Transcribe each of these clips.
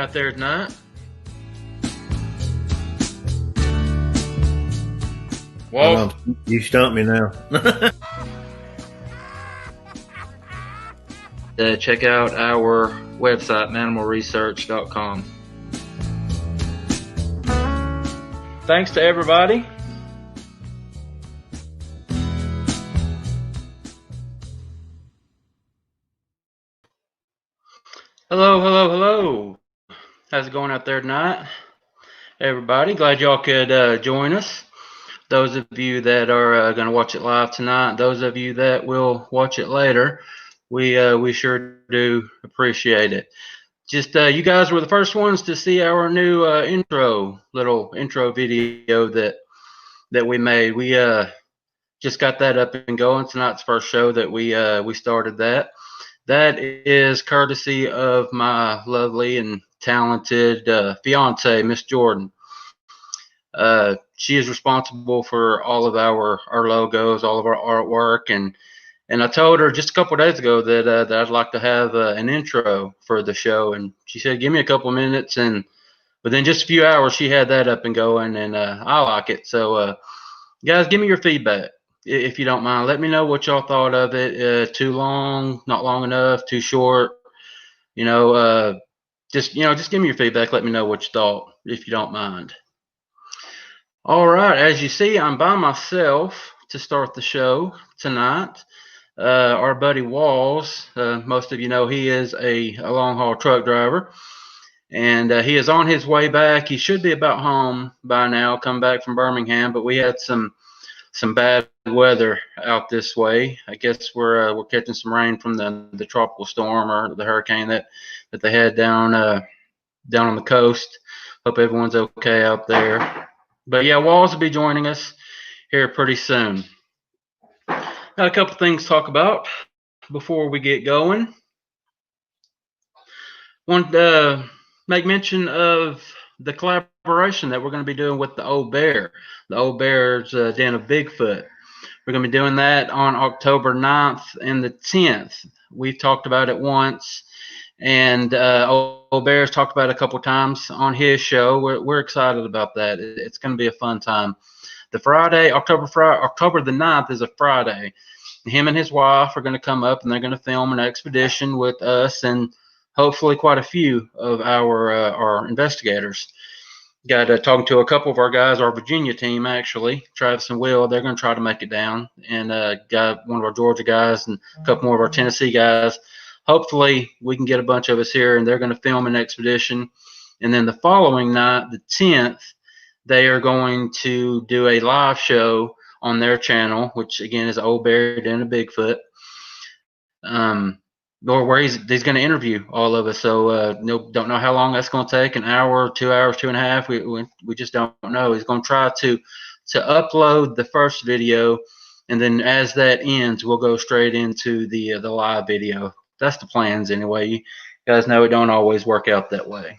out there tonight? Well, you stumped me now. Check out our website, mannimalresearch.com. Thanks to everybody. Hello. How's it going out there tonight? Everybody, glad y'all could join us. Those of you that are going to watch it live tonight, those of you that will watch it later, we sure do appreciate it. Just you guys were the first ones to see our new little intro video that we made. We just got that up and going. Tonight's first show that we started that. That is courtesy of my lovely and talented fiance, Miss Jordan. She is responsible for all of our logos, all of our artwork, and I told her just a couple of days ago that I'd like to have an intro for the show, and she said, "Give me a couple of minutes," and within just a few hours, she had that up and going, and I like it. So, guys, give me your feedback if you don't mind. Let me know what y'all thought of it. Too long, not long enough, too short. Just give me your feedback. Let me know what you thought if you don't mind. All right, as you see, I'm by myself to start the show tonight. Our buddy Walls, most of you know he is a long-haul truck driver, and he is on his way back. He should be about home by now, come back from Birmingham, but we had some bad weather out this way. I guess we're catching some rain from the tropical storm or the hurricane that they had down on the coast. Hope everyone's okay out there. But yeah, Walls will be joining us here pretty soon. Got a couple things to talk about before we get going. Want to make mention of the collaboration that we're going to be doing with the Old Bear's Den of Bigfoot. We're going to be doing that on October 9th and the 10th. We've talked about it once, and Old Bear's talked about it a couple times on his show. We're excited about that. It's going to be a fun time. The Friday, October the 9th is a Friday. Him and his wife are going to come up, and they're going to film an expedition with us and hopefully quite a few of our investigators. Got talking to a couple of our guys, our Virginia team actually, Travis and Will. They're going to try to make it down, and got one of our Georgia guys and a couple more of our Tennessee guys. Hopefully we can get a bunch of us here, and they're going to film an expedition. And then the following night, the 10th, they are going to do a live show on their channel, which again is Old Bear Den of Bigfoot, where he's going to interview all of us. So don't know how long that's going to take, an hour, 2 hours, 2.5. We just don't know. He's going to try to upload the first video, and then as that ends, we'll go straight into the live video. That's the plans anyway. You guys know it don't always work out that way.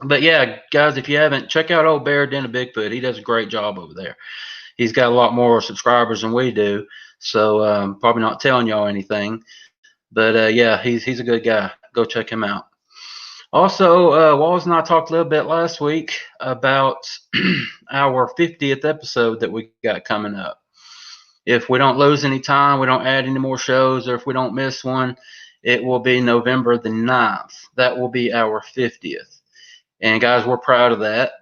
But yeah, guys, if you haven't, check out Old Bear Den of Bigfoot. He does a great job over there. He's got a lot more subscribers than we do, so probably not telling y'all anything. But yeah, he's a good guy. Go check him out. Also, Walls and I talked a little bit last week about our 50th episode that we got coming up. If we don't lose any time, we don't add any more shows, or if we don't miss one, it will be November the 9th. That will be our 50th. And guys, we're proud of that.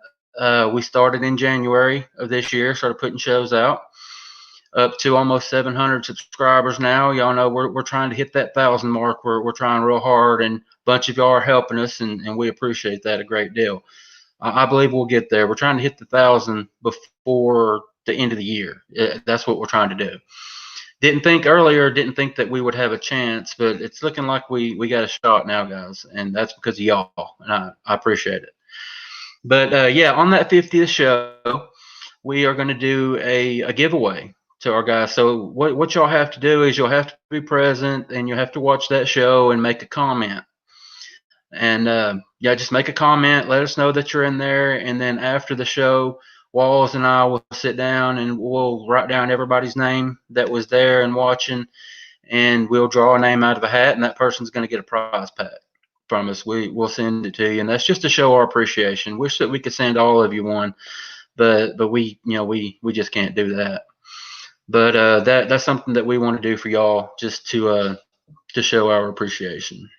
We started in January of this year, started putting shows out, up to almost 700 subscribers now. Y'all know we're trying to hit that 1,000 mark. We're trying real hard, and a bunch of y'all are helping us, and we appreciate that a great deal. I believe we'll get there. We're trying to hit the 1,000 before the end of the year. That's what we're trying to do. Didn't think that we would have a chance, but it's looking like we got a shot now, guys, and that's because of y'all, and I appreciate it. But yeah, on that 50th show, we are going to do a giveaway to our guys. So what y'all have to do is you'll have to be present, and you'll have to watch that show and make a comment. And yeah, just make a comment. Let us know that you're in there, and then after the show, Walls and I will sit down and we'll write down everybody's name that was there and watching, and we'll draw a name out of a hat, and that person's going to get a prize pack. from us, we'll send it to you, and that's just to show our appreciation. Wish that we could send all of you one, but we just can't do that. But that's something that we want to do for y'all, just to show our appreciation.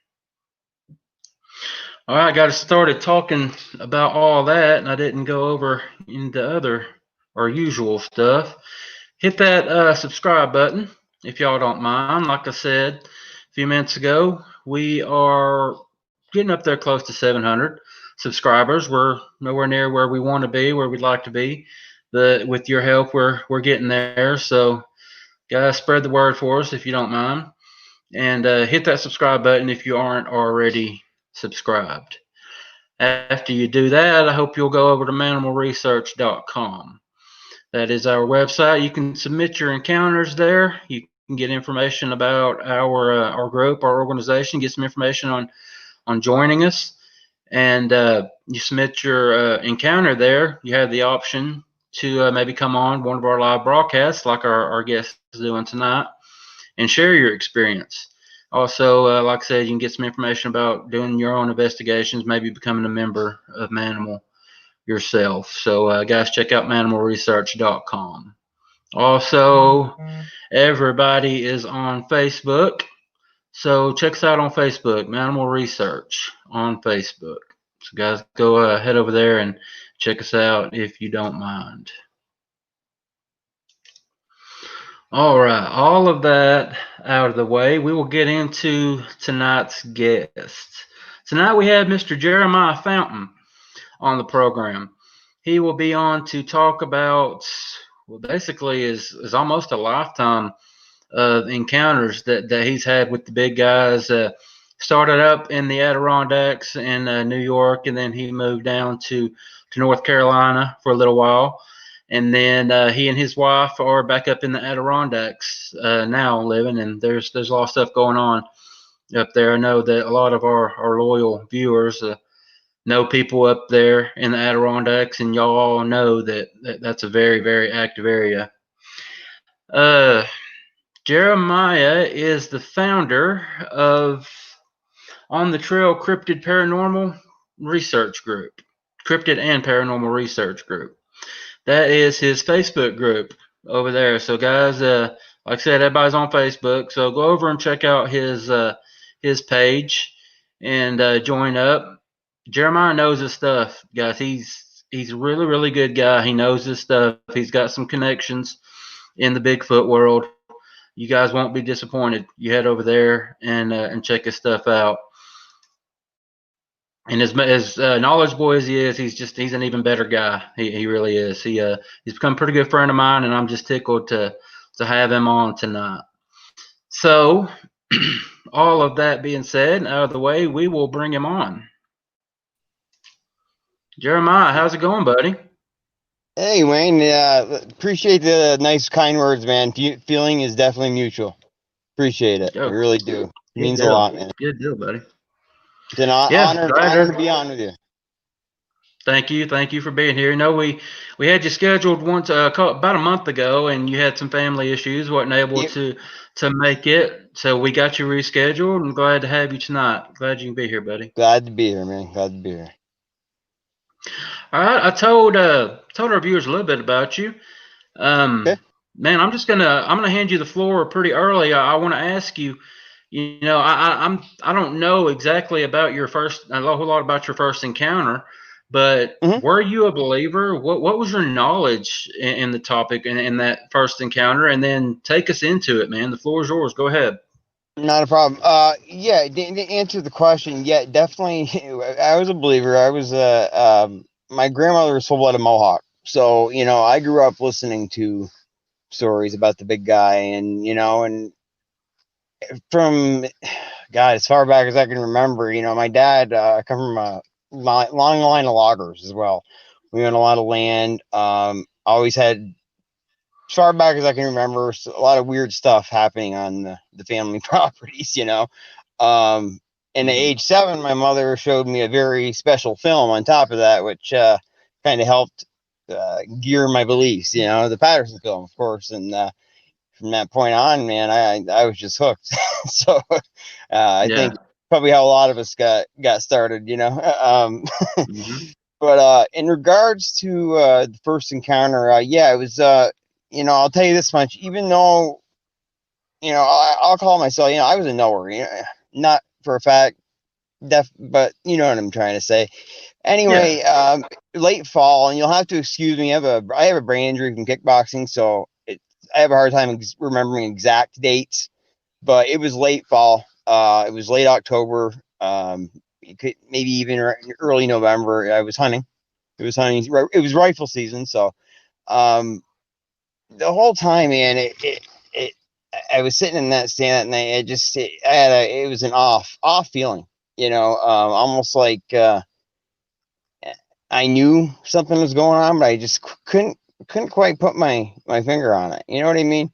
All right, got us started talking about all that, and I didn't go over into other our usual stuff. Hit that subscribe button if y'all don't mind. Like I said a few minutes ago, we are getting up there close to 700 subscribers. We're nowhere near where we want to be, where we'd like to be. But with your help, we're getting there. So, guys, spread the word for us if you don't mind, and hit that subscribe button if you aren't already subscribed. After you do that, I hope you'll go over to mannimalresearch.com. That is our website. You can submit your encounters there. You can get information about our group, our organization, get some information on joining us. And you submit your encounter there. You have the option to maybe come on one of our live broadcasts like our guest is doing tonight and share your experience. Also, like I said, you can get some information about doing your own investigations, maybe becoming a member of Mannimal yourself. So, guys, check out mannimalresearch.com. Also, everybody is on Facebook. So, check us out on Facebook, Mannimal Research on Facebook. So, guys, go head over there and check us out if you don't mind. All right, all of that out of the way, we will get into tonight's guest. Tonight we have Mr. Jeremiah Fountain on the program. He will be on to talk about, well, basically is almost a lifetime of encounters that he's had with the big guys. Started up in the Adirondacks in New York, and then he moved down to North Carolina for a little while. And then he and his wife are back up in the Adirondacks now living, and there's a lot of stuff going on up there. I know that a lot of our loyal viewers know people up there in the Adirondacks, and y'all all know that's a very, very active area. Jeremiah is the founder of On the Trail Cryptid Paranormal Research Group, Cryptid and Paranormal Research Group. That is his Facebook group over there. So, guys, like I said, everybody's on Facebook. So go over and check out his page and join up. Jeremiah knows his stuff, guys. He's a really, really good guy. He knows his stuff. He's got some connections in the Bigfoot world. You guys won't be disappointed. You head over there and check his stuff out. And as knowledgeable as he is, he's an even better guy. He really is. He's become a pretty good friend of mine, and I'm just tickled to have him on tonight. So, all of that being said, out of the way, we will bring him on. Jeremiah, how's it going, buddy? Hey, Wayne. Appreciate the nice, kind words, man. Feeling is definitely mutual. Appreciate it. I really do. It means a lot, man. Good deal, buddy. It's an honor to be on with you. Thank you for being here. You know, we had you scheduled once about a month ago, and you had some family issues, wasn't able to make it. So we got you rescheduled. I'm glad to have you tonight. Glad you can be here, buddy. Glad to be here, man. Glad to be here. All right, I told our viewers a little bit about you. Okay. Man, I'm gonna hand you the floor pretty early. I want to ask you. You know, I don't know exactly about a whole lot about your first encounter, but were you a believer? What was your knowledge in the topic in that first encounter? And then take us into it, man. The floor is yours. Go ahead. Not a problem. Yeah, to answer the question, yeah, definitely. I was a believer. I was my grandmother was full-blooded Mohawk, so you know, I grew up listening to stories about the big guy, and you know, and from God, as far back as I can remember, you know, my dad, I come from a long line of loggers as well. We own a lot of land. Always had, as far back as I can remember, a lot of weird stuff happening on the family properties, you know. And at age 7, my mother showed me a very special film on top of that, which kind of helped gear my beliefs, you know, the Patterson film, of course. And from that point on, man, I was just hooked. So I think probably how a lot of us got started, you know. Mm-hmm. But in regards to the first encounter, yeah, it was you know, I'll tell you this much. Even though, you know, I'll call myself, you know, I was a knower, you know, not for a fact, but you know what I'm trying to say. Yeah. Anyway, late fall, and you'll have to excuse me. I have a brain injury from kickboxing, so I have a hard time remembering exact dates. But it was late fall. It was late October. Maybe even early November. I was hunting. It was hunting. It was rifle season, so um, the whole time, man, it I was sitting in that stand that night. It was an off feeling, you know, almost like I knew something was going on, but I just couldn't quite put my finger on it. You know what I mean?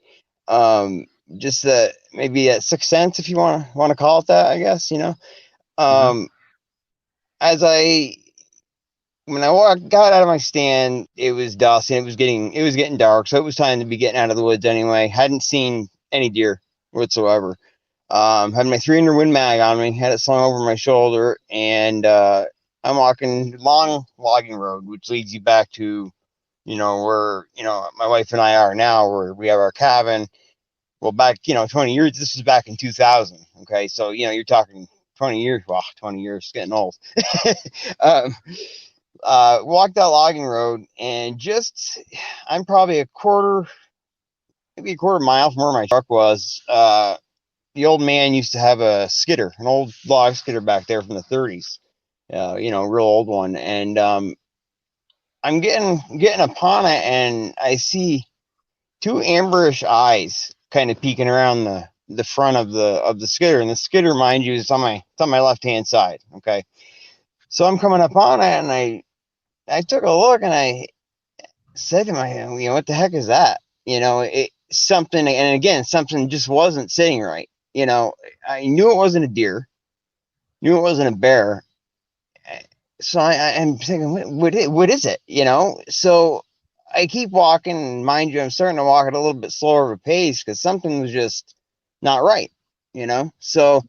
Um, just that maybe that sixth sense, if you want to call it that, I guess. You know, Mm-hmm. um, as I when I got out of my stand, it was dusk and it was getting dark, so it was time to be getting out of the woods anyway. Hadn't seen any deer whatsoever. Had my 300 Win Mag on me, had it slung over my shoulder, and I'm walking long logging road, which leads you back to, you know, where, you know, my wife and I are now, where we have our cabin. Well, back, you know, 20 years, this was back in 2000. Okay. So, you know, you're talking 20 years. Wow, 20 years, getting old. um, Walked that logging road and I'm probably maybe a quarter mile from where my truck was. The old man used to have a skidder, an old log skidder back there from the 30s. You know, real old one. And I'm getting upon it, and I see two amberish eyes kind of peeking around the front of the skidder. And the skidder, mind you, is on my left hand side. Okay, so I'm coming up on it, and I took a look, and I said to myself, you know, what the heck is that? You know, something, and again, something just wasn't sitting right. You know, I knew it wasn't a deer, knew it wasn't a bear. So I'm thinking, what is it? You know, so I keep walking. Mind you, I'm starting to walk at a little bit slower of a pace because something was just not right. You know, so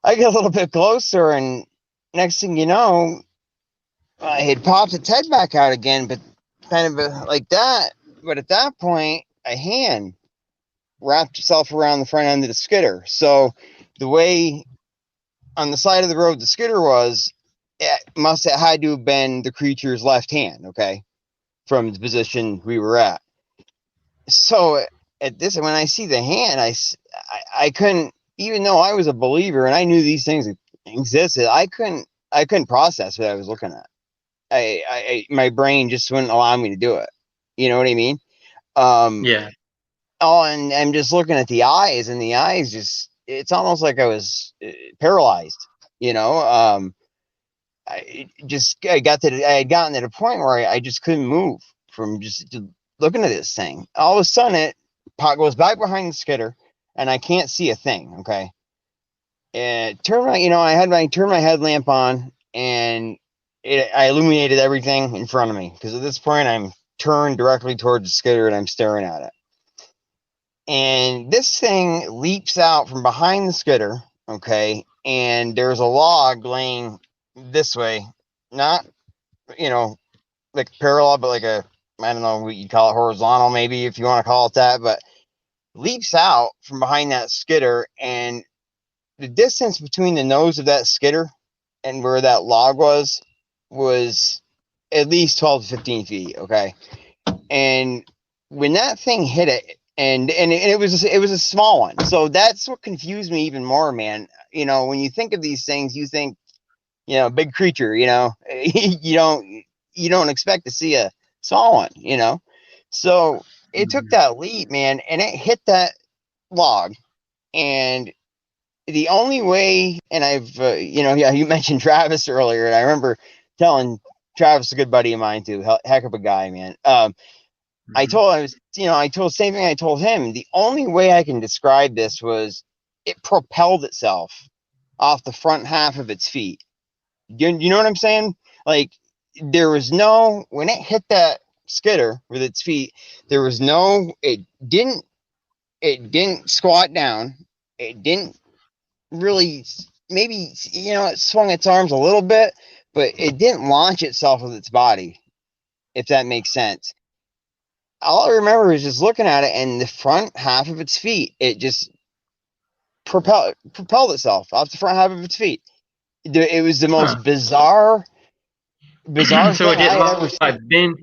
I get a little bit closer, and next thing you know, it pops its head back out again, but kind of like that. But at that point, a hand wrapped itself around the front end of the skidder. So the way on the side of the road the skidder was, it must have had to have been the creature's left hand, okay, from the position we were at. So at this, when I see the hand, I couldn't, even though I was a believer and I knew these things existed, I couldn't process what I was looking at. My brain just wouldn't allow me to do it. You know what I mean? Um, Yeah. oh, and I'm just looking at the eyes, and the eyes just, it's almost like I was paralyzed, you know? I had gotten to the point where I just couldn't move from just looking at this thing. All of a sudden, it goes back behind the skidder, and I can't see a thing. Okay, and I turned my headlamp on, and I illuminated everything in front of me because at this point I'm turned directly towards the skidder and I'm staring at it. And this thing leaps out from behind the skidder. Okay, and there's a log laying this way, not, you know, like parallel, but like I don't know what you call it, horizontal, maybe, if you want to call it that, but leaps out from behind that skidder. And the distance between the nose of that skidder and where that log was at least 12 to 15 feet. Okay. And when that thing hit it, and it was a small one. So that's what confused me even more, man. You know, when you think of these things, you think, you know, big creature, you know, you don't expect to see a small one, you know. So it took Mm-hmm. that leap, man, and it hit that log. And the only way, and I've, you know, yeah, you mentioned Travis earlier, and I remember telling Travis, a good buddy of mine too, heck of a guy, man. I told the same thing I told him. The only way I can describe this was it propelled itself off the front half of its feet. You know what I'm saying? Like, there was no, when it hit that skidder with its feet, there was no, it didn't squat down. It didn't really, maybe, it swung its arms a little bit, but it didn't launch itself with its body, if that makes sense. All I remember is just looking at it, and the front half of its feet, it just propelled itself off the front half of its feet. It was the most bizarre So thing it didn't I had ever like seen. bend.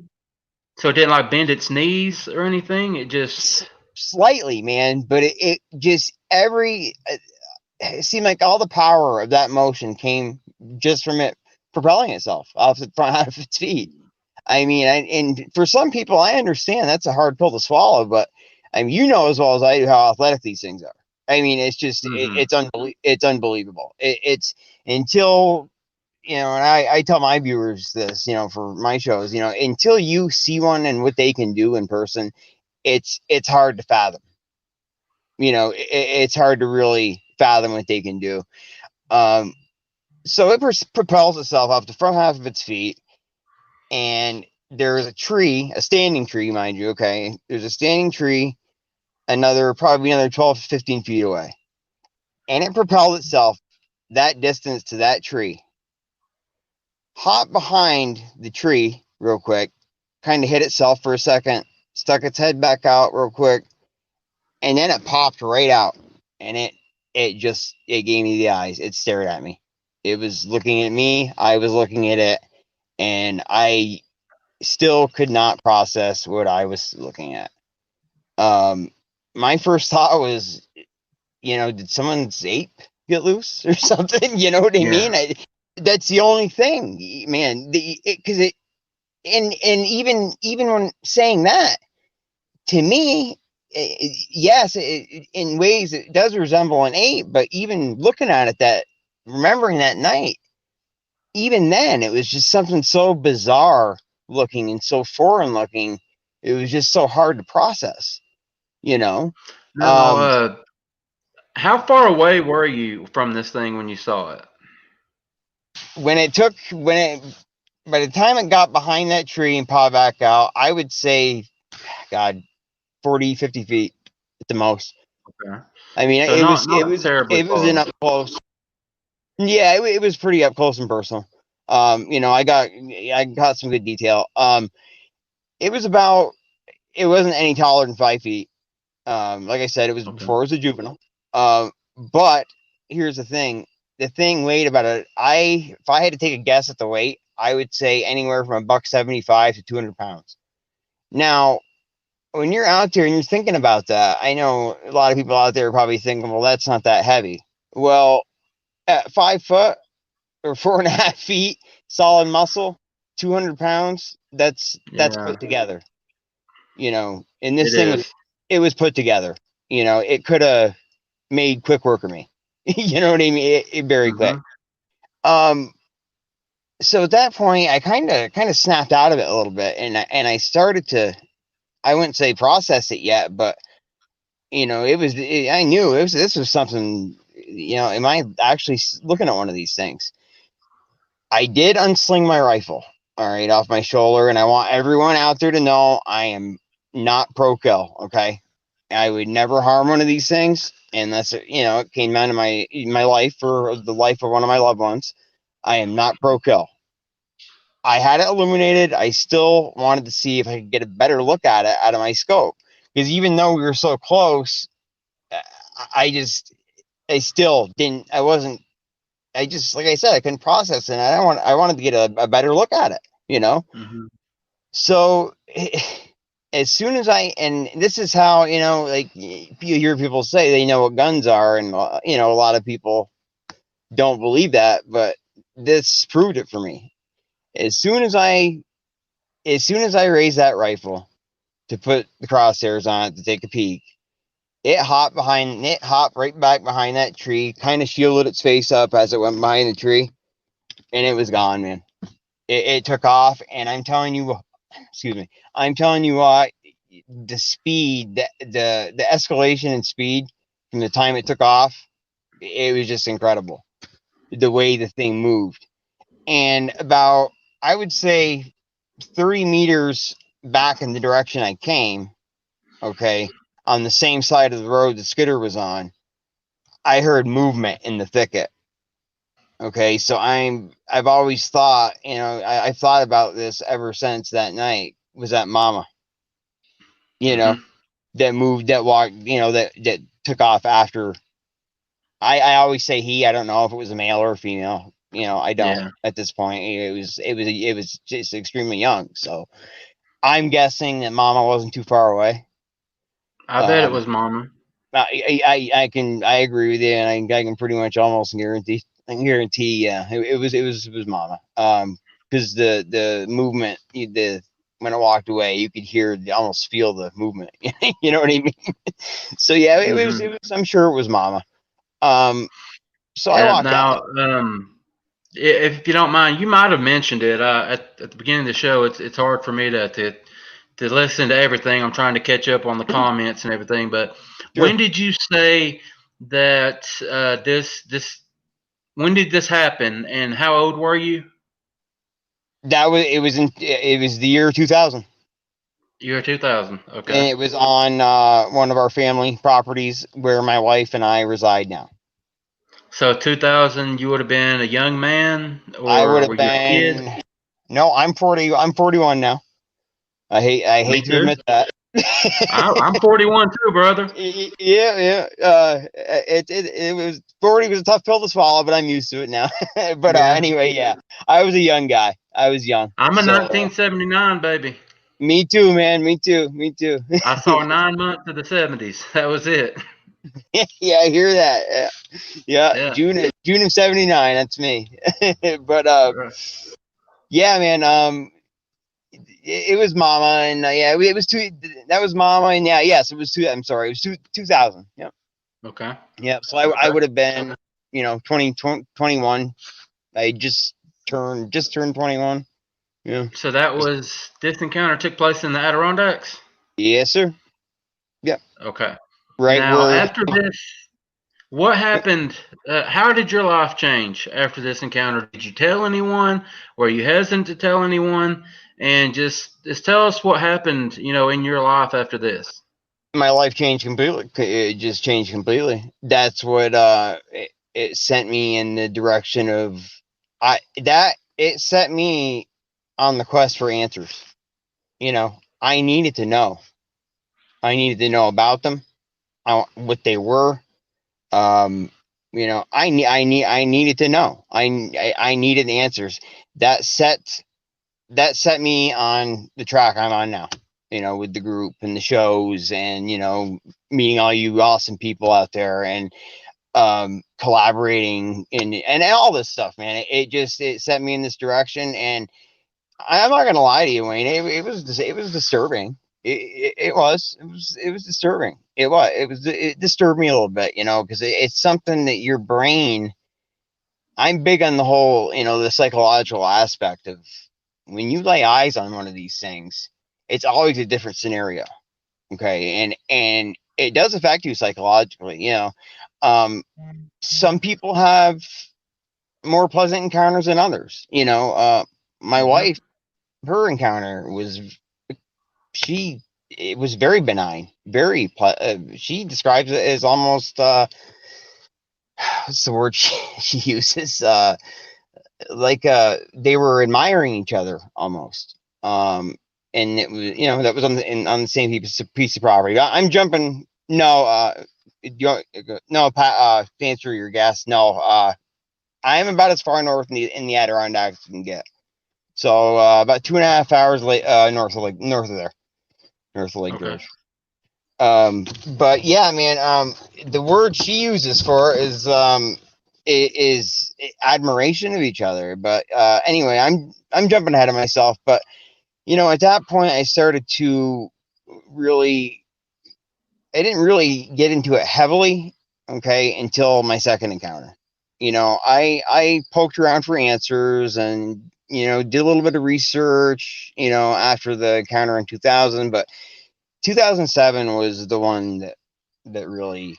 So it didn't like bend its knees or anything. It just Slightly, man, but it just it seemed like all the power of that motion came just from it propelling itself off the front half of its feet. I mean, and for some people, I understand that's a hard pill to swallow, but I mean, as well as I do how athletic these things are. I mean, it's just it's unbelievable. It's until and I tell my viewers this, for my shows, until you see one and what they can do in person, it's hard to fathom. It's hard to really fathom what they can do. So it propels itself off the front half of its feet, and there's a standing tree, mind you. Okay, there's a standing tree, probably another 12 to 15 feet away, and it propelled itself that distance to that tree, hopped behind the tree real quick, kind of hit itself for a second, stuck its head back out real quick, and then it popped right out, and it gave me the eyes. It stared at me. It was looking at me. I was looking at it, and I still could not process what I was looking at. My first thought was, did someone's ape get loose or something? You know what I mean? That's the only thing, man. And even when saying that, to me, yes, in ways it does resemble an ape, but even looking at it, remembering that night, even then, it was just something so bizarre looking and so foreign looking. It was just so hard to process, Now, Um, how far away were you from this thing when you saw it? by the time it got behind that tree and popped back out, I would say, God, 40, 50 feet at the most. Okay. I mean, So not terribly it was in far. up close. Yeah, it was pretty up close and personal. I got some good detail. It was it wasn't any taller than 5 feet. Like I said, it was Okay. before it was a juvenile. But here's the thing: the thing weighed about if I had to take a guess at the weight, I would say anywhere from $175 to 200 pounds. Now, when you're out there and you're thinking about that, I know a lot of people out there are probably thinking, well, that's not that heavy. Well, at 5 foot or 4.5 feet, solid muscle, 200 pounds, that's Yeah, put together. And this it thing is. it was put together. It could have made quick work of me. You know what I mean? It very quick. Mm-hmm. So at that point, I kind of snapped out of it a little bit, and I started to, I wouldn't say process it yet, but I knew this was something. Am I actually looking at one of these things? I did unsling my rifle, all right, off my shoulder, and I want everyone out there to know I am not pro kill. Okay, I would never harm one of these things unless it came down to my life or the life of one of my loved ones. I am not pro kill. I had it illuminated. I still wanted to see if I could get a better look at it out of my scope, because even though we were so close, I still didn't. I wasn't. I just, like I said, I couldn't process it. And I wanted to get a better look at it. Mm-hmm. So as soon as and this is how, like you hear people say they know what guns are, and a lot of people don't believe that, but this proved it for me. As soon as I raised that rifle to put the crosshairs on it to take a peek, it hopped right back behind that tree, kind of shielded its face up as it went behind the tree, and it was gone, man. It took off, and I'm telling you, excuse me, I'm telling you what, the speed, the escalation in speed from the time it took off, it was just incredible. The way the thing moved, and about, I would say, 30 meters back in the direction I came, okay, on the same side of the road the skidder was on, I heard movement in the thicket. Okay, so I've always thought, I've thought about this ever since that night. Was that Mama? You know, Mm-hmm. that moved, that walked, that took off after. I always say he. I don't know if it was a male or a female. I don't Yeah. at this point. It was just extremely young. So I'm guessing that Mama wasn't too far away. I bet it Um, was Mama. I agree with you, and I can pretty much almost guarantee. Yeah, it was Mama. Because the movement, when I walked away, you could almost feel the movement. You know what I mean? So yeah, it was. Mm-hmm. It was. I'm sure it was Mama. Um, so I Yeah. walked out. Now, if you don't mind, you might have mentioned it at the beginning of the show. It's hard for me to listen to everything. I'm trying to catch up on the comments and everything. But when Sure. did you say that this? When did this happen? And how old were you? It was the year 2000, Year 2000. Okay. and it was on one of our family properties where my wife and I reside now. So 2000, you would have been a young man, I would or have were you a kid? been. No, I'm 40. I'm 41 now. I hate Me to too. admit that. I'm 41 too, brother. Yeah, yeah. It was 40 was a tough pill to swallow, but I'm used to it now. But Yeah. anyway, yeah, I was a young guy. I was young. I'm a So 1979 baby. me too, man. Me too. Me too. I saw 9 months of the 70s. That was it. Yeah, I hear that. Yeah, Yeah. June of '79. That's me. But Right. yeah, man. It was Mama, and yeah, it was two. That was Mama, and yeah, yes, it was two. I'm sorry, it was 2000. Yep. Okay. Yep. So I Okay. would have been, 21. I just turned 21. Yeah. So that was this encounter took place in the Adirondacks. Yes, sir. Yep. Okay. Right Now where. after this, what happened? How did your life change after this encounter? Did you tell anyone? Were you hesitant to tell anyone? And just tell us what happened, in your life after this. My life changed completely. It just changed completely. That's what it sent me in the direction of. It set me on the quest for answers. I needed to know. I needed to know about them, what they were. Um, I needed to know. I needed answers. That set that set me on the track I'm on now. With the group and the shows, and meeting all you awesome people out there, and collaborating and all this stuff, man. It set me in this direction, and I'm not gonna lie to you, Wayne. It was disturbing. It was disturbing. It disturbed me a little bit, because it's something that your brain. I'm big on the whole, the psychological aspect of when you lay eyes on one of these things. It's always a different scenario. Okay, and it does affect you psychologically. Some people have more pleasant encounters than others. My Hmm. wife, her encounter she it was very benign, she describes it as almost what's the word she uses, like they were admiring each other almost. And it was, that was on the same piece of property. I'm jumping. No, no, to answer your guess, no. I am about as far north in the Adirondacks as you can get. So about 2.5 hours north of there, north of Lake Okay. George. But yeah, man. The word she uses for is admiration of each other. But anyway, I'm jumping ahead of myself. But at that point, I started to really. I didn't really get into it heavily, okay, until my second encounter. I poked around for answers, and did a little bit of research, after the encounter in 2000, but 2007 was the one that really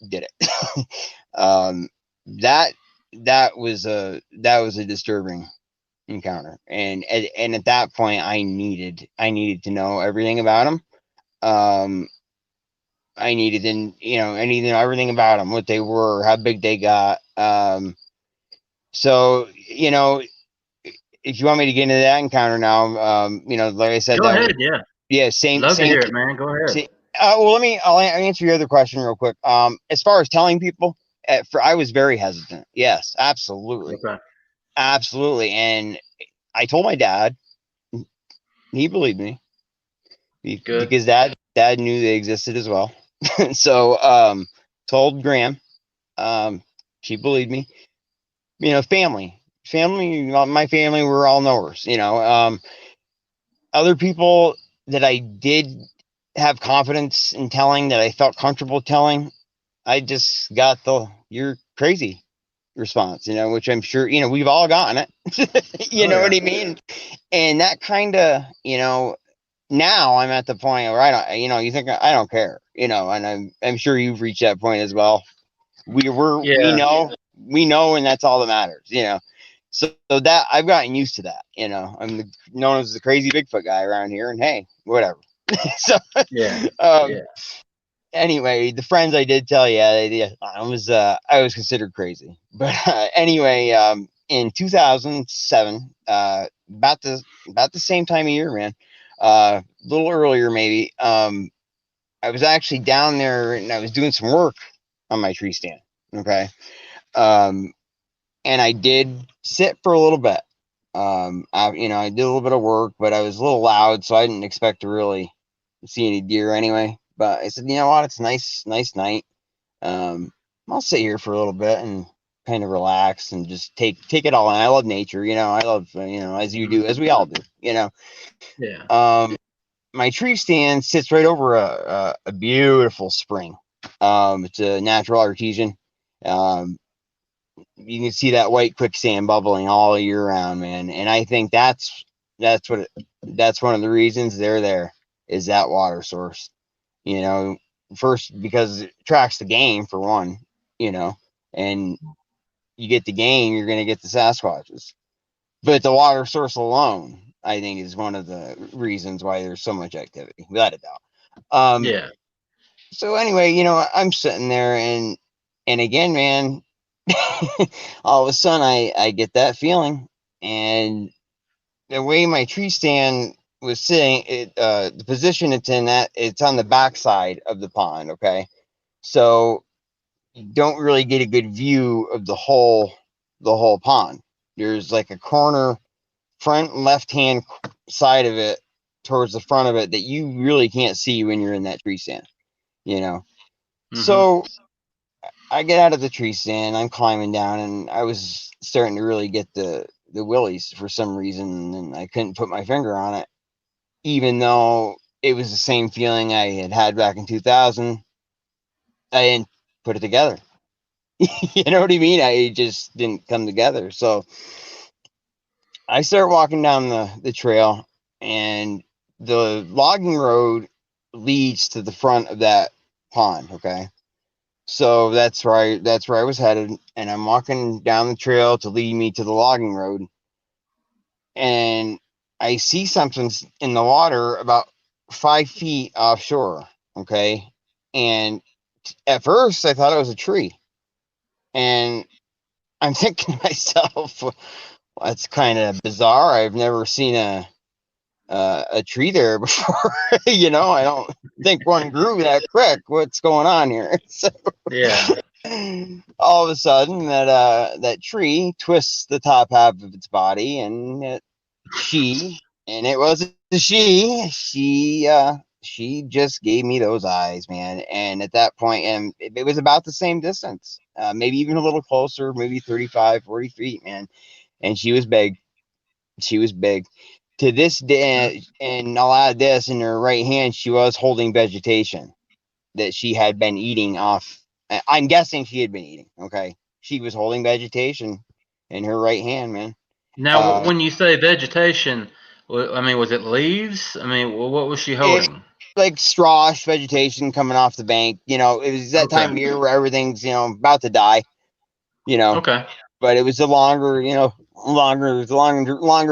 did it. um, that that was a disturbing encounter, and at that point, I needed to know everything about him. Um, I needed to, I needed to know everything about them, what they were, how big they got. So, if you want me to get into that encounter now, like I said, Go that was, ahead. Yeah. yeah, same, Love to same. hear it, man. Go ahead. Well, I'll answer your other question real quick. As far as telling people, I was very hesitant. Yes, absolutely. Okay. Absolutely. And I told my dad, he believed me Good. because dad knew they existed as well. So, told Graham, she believed me, my family were all knowers, other people that I did have confidence in telling, that I felt comfortable telling, I just got the "you're crazy" response, which I'm sure, we've all gotten it. You Oh know what yeah. I mean? And that kind of, now I'm at the point where I don't, you think I don't care, and I'm sure you've reached that point as well. Yeah. We know, and that's all that matters, So that I've gotten used to that, I'm known as the crazy Bigfoot guy around here, and hey, whatever. So, Yeah. um, Yeah. anyway, the friends I did tell you, I was considered crazy. But anyway, in 2007, about the same time of year, man, a little earlier maybe. I was actually down there and I was doing some work on my tree stand. Okay, um, and I did sit for a little bit. I did a little bit of work, but I was a little loud, so I didn't expect to really see any deer anyway. But I said, you know what, it's a nice night. Um, I'll sit here for a little bit and kind of relax and just take it all in. I love nature, I love, as you do, as we all do, Yeah. Um, my tree stand sits right over a beautiful spring. It's a natural artesian. Um, you can see that white quicksand bubbling all year round, man. And I think that's that's one of the reasons they're there, is that water source. You know, first because it tracks the game for one, and you get the game, you're gonna get the Sasquatches. But the water source alone, I think, is one of the reasons why there's so much activity, without a doubt. Um, Yeah. so anyway, I'm sitting there, and again, man, all of a sudden I get that feeling, and the way my tree stand was sitting, the position it's in, that it's on the backside of the pond. Okay, so you don't really get a good view of the whole pond. There's like a corner, front left hand side of it, towards the front of it, that you really can't see when you're in that tree stand. You know, Mm-hmm. so I get out of the tree stand, I'm climbing down, and I was starting to really get the willies for some reason, and I couldn't put my finger on it, even though it was the same feeling I had back in 2000. I didn't put it together. You know what I mean? I just didn't come together. So I start walking down the trail, and the logging road leads to the front of that pond. Okay. So that's where I was headed, and I'm walking down the trail to lead me to the logging road, and I see something in the water about 5 feet offshore. Okay, and at first I thought it was a tree, and I'm thinking to myself, well, that's kind of bizarre. I've never seen a tree there before. I don't think one grew that quick. What's going on here? So Yeah. all of a sudden, that tree twists the top half of its body, and it wasn't a she just gave me those eyes, man. And at that point, and it was about the same distance, maybe even a little closer, maybe 35, 40 feet, man. And she was big. She was big. To this day, and I'll add this, in her right hand, she was holding vegetation that she had been eating off. I'm guessing she had been eating. Okay. She was holding vegetation in her right hand, man. Now, Uh, when you say vegetation, I mean, was it leaves? I mean, what was she it holding? like strawish vegetation coming off the bank. It was that time Okay. of year where everything's, about to die, you know, Okay. but it was the longer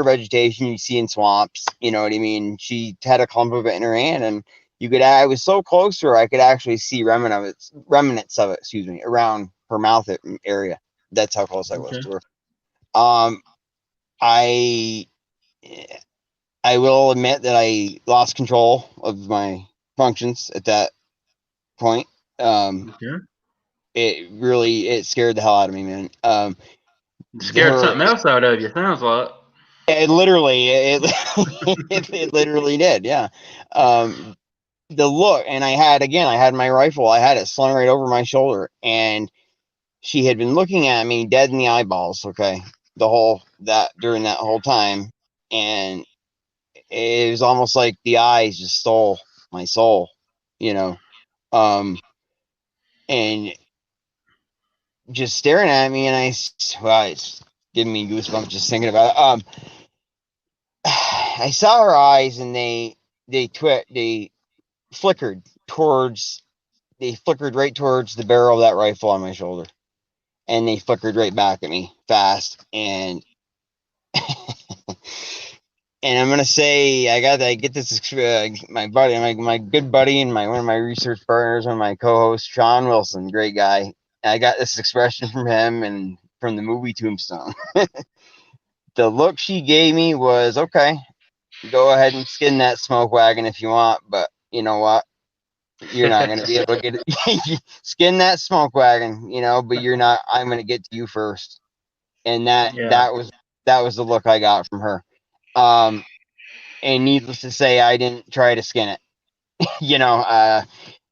vegetation you see in swamps. You know what I mean? She had a clump of it in her hand, and I was so close to her, I could actually see remnants of it, excuse me, around her mouth area. That's how close I was Okay. to her. Um, I I will admit that I lost control of my functions at that point. Okay. It scared the hell out of me, man. Scared Her something else out of you, sounds like. it literally it literally did, yeah. The look, and I had my rifle, I had it slung right over my shoulder, and she had been looking at me dead in the eyeballs, okay, during that whole time, and it was almost like the eyes just stole my soul, you know. And just staring at me, and it's giving me goosebumps just thinking about it. I saw her eyes, and they flickered they flickered right towards the barrel of that rifle on my shoulder, and they flickered right back at me fast, and and I'm gonna say I get this my buddy, my good buddy, and one of my research partners, one of my co-hosts, Sean Wilson, great guy. I got this expression from him and from the movie Tombstone. The look she gave me was, okay, go ahead and skin that smoke wagon if you want, but you know what? You're not going to be able to get it. Skin that smoke wagon, but you're not. I'm going to get to you first, and Yeah. that was the look I got from her. And needless to say, I didn't try to skin it.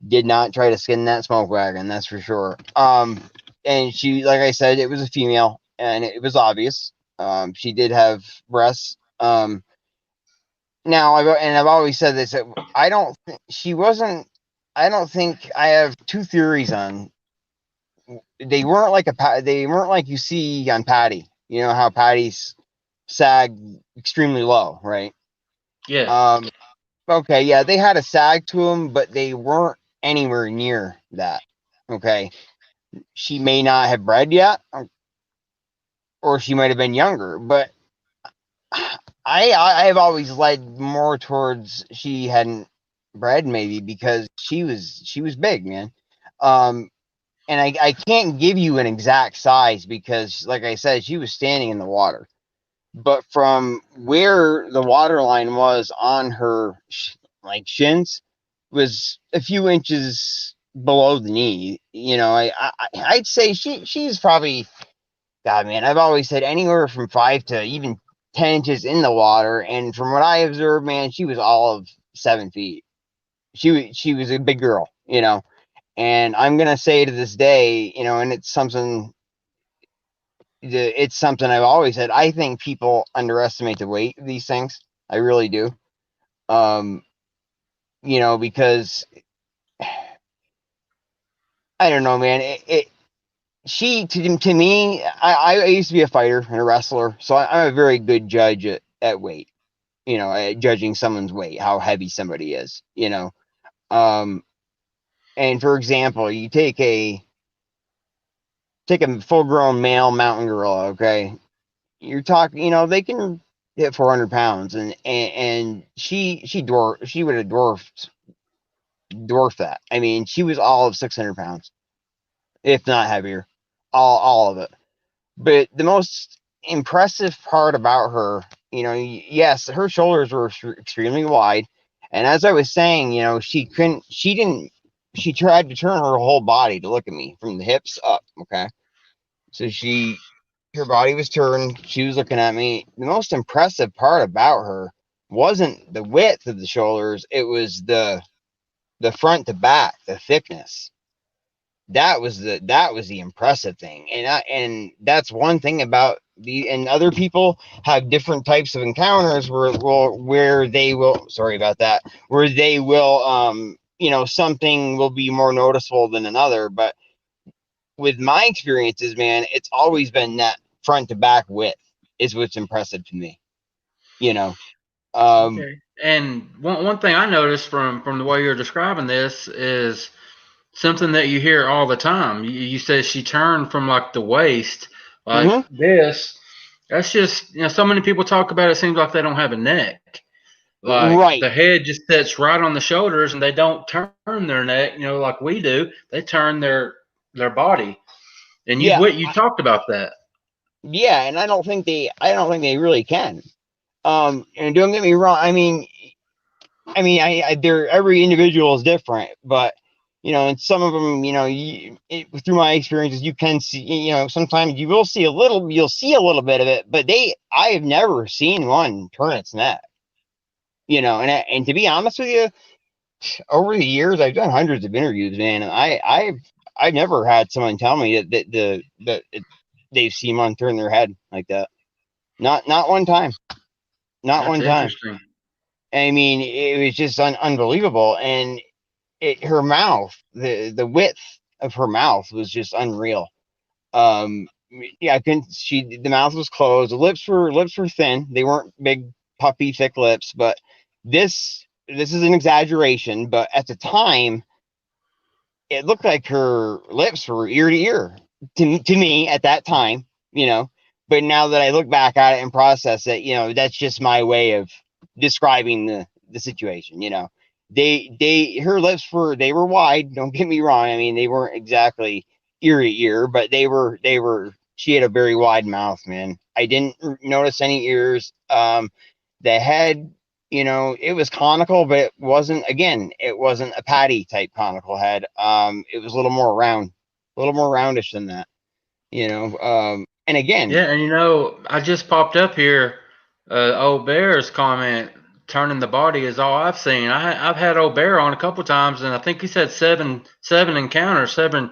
Did not try to skin that smoke wagon. That's for sure. And she, like I said, it was a female, and it was obvious. She did have breasts. Now, I've always said this. I don't. She wasn't. I don't think I have two theories on. They weren't like They weren't like you see on Patty. You know how Patties sag extremely low, right? Yeah. Okay, yeah, they had a sag to them, but they weren't anywhere near that. Okay, she may not have bred yet, or she might have been younger, but I have always led more towards she hadn't bred, maybe because she was big, man. And I can't give you an exact size because, like I said, she was standing in the water. But from where the water line was on her shins was a few inches below the knee. I'd say she's probably, God, man, I've always said anywhere from 5 to even 10 inches in the water. And from what I observed, man, she was all of 7 feet. She was a big girl, And I'm gonna say to this day, and it's something I've always said. I think people underestimate the weight of these things. I really do. Um, because I don't know, man. She to me, I used to be a fighter and a wrestler, so I'm a very good judge at weight. At judging someone's weight, how heavy somebody is. Um, and for example, you take a full grown male mountain gorilla, okay? You're talking, they can hit 400 pounds, and she would have dwarfed that. I mean, she was all of 600 pounds, if not heavier, all of it. But the most impressive part about her, yes, her shoulders were extremely wide, and as I was saying, she tried to turn her whole body to look at me from the hips up. Okay, so her body was turned. She was looking at me. The most impressive part about her wasn't the width of the shoulders. It was the front to back, the thickness. That was the impressive thing. And that's one thing about and other people have different types of encounters where they will, sorry about that, where they will, something will be more noticeable than another. But with my experiences, man, it's always been that front to back width is what's impressive to me. You know, um, Okay. And one thing I noticed from the way you're describing this is something that you hear all the time. You said she turned from like the waist, like mhm. this. That's just, so many people talk about it. It seems like they don't have a neck. Like Right. the head just sits right on the shoulders, and they don't turn their neck, like we do. They turn their body. And Yeah. you talked about that. Yeah, and I don't think they really can. And don't get me wrong. They're every individual is different, but and some of them, through my experiences, you can see, sometimes you'll see a little bit of it, but I have never seen one turn its neck, and to be honest with you, over the years, I've done hundreds of interviews, man, and I've never had someone tell me that they've seen one turn their head like that. Not one time. Not That's one time. interesting. I mean, it was just unbelievable, and her mouth, the width of her mouth was just unreal. Yeah, I couldn't. The mouth was closed. The lips were thin. They weren't big, puffy, thick lips. But this is an exaggeration. But at the time, it looked like her lips were ear to ear to me at that time. But now that I look back at it and process it, that's just my way of describing the situation. Her lips were wide. Don't get me wrong. I mean, they weren't exactly ear to ear, but she had a very wide mouth, man. I didn't notice any ears. The head, it was conical, but it wasn't a patty type conical head. It was a little more roundish than that, and again, Yeah, and I just popped up here. Old Bear's comment, turning the body is all I've seen. I've had Old Bear on a couple times, and I think he said seven encounters, 7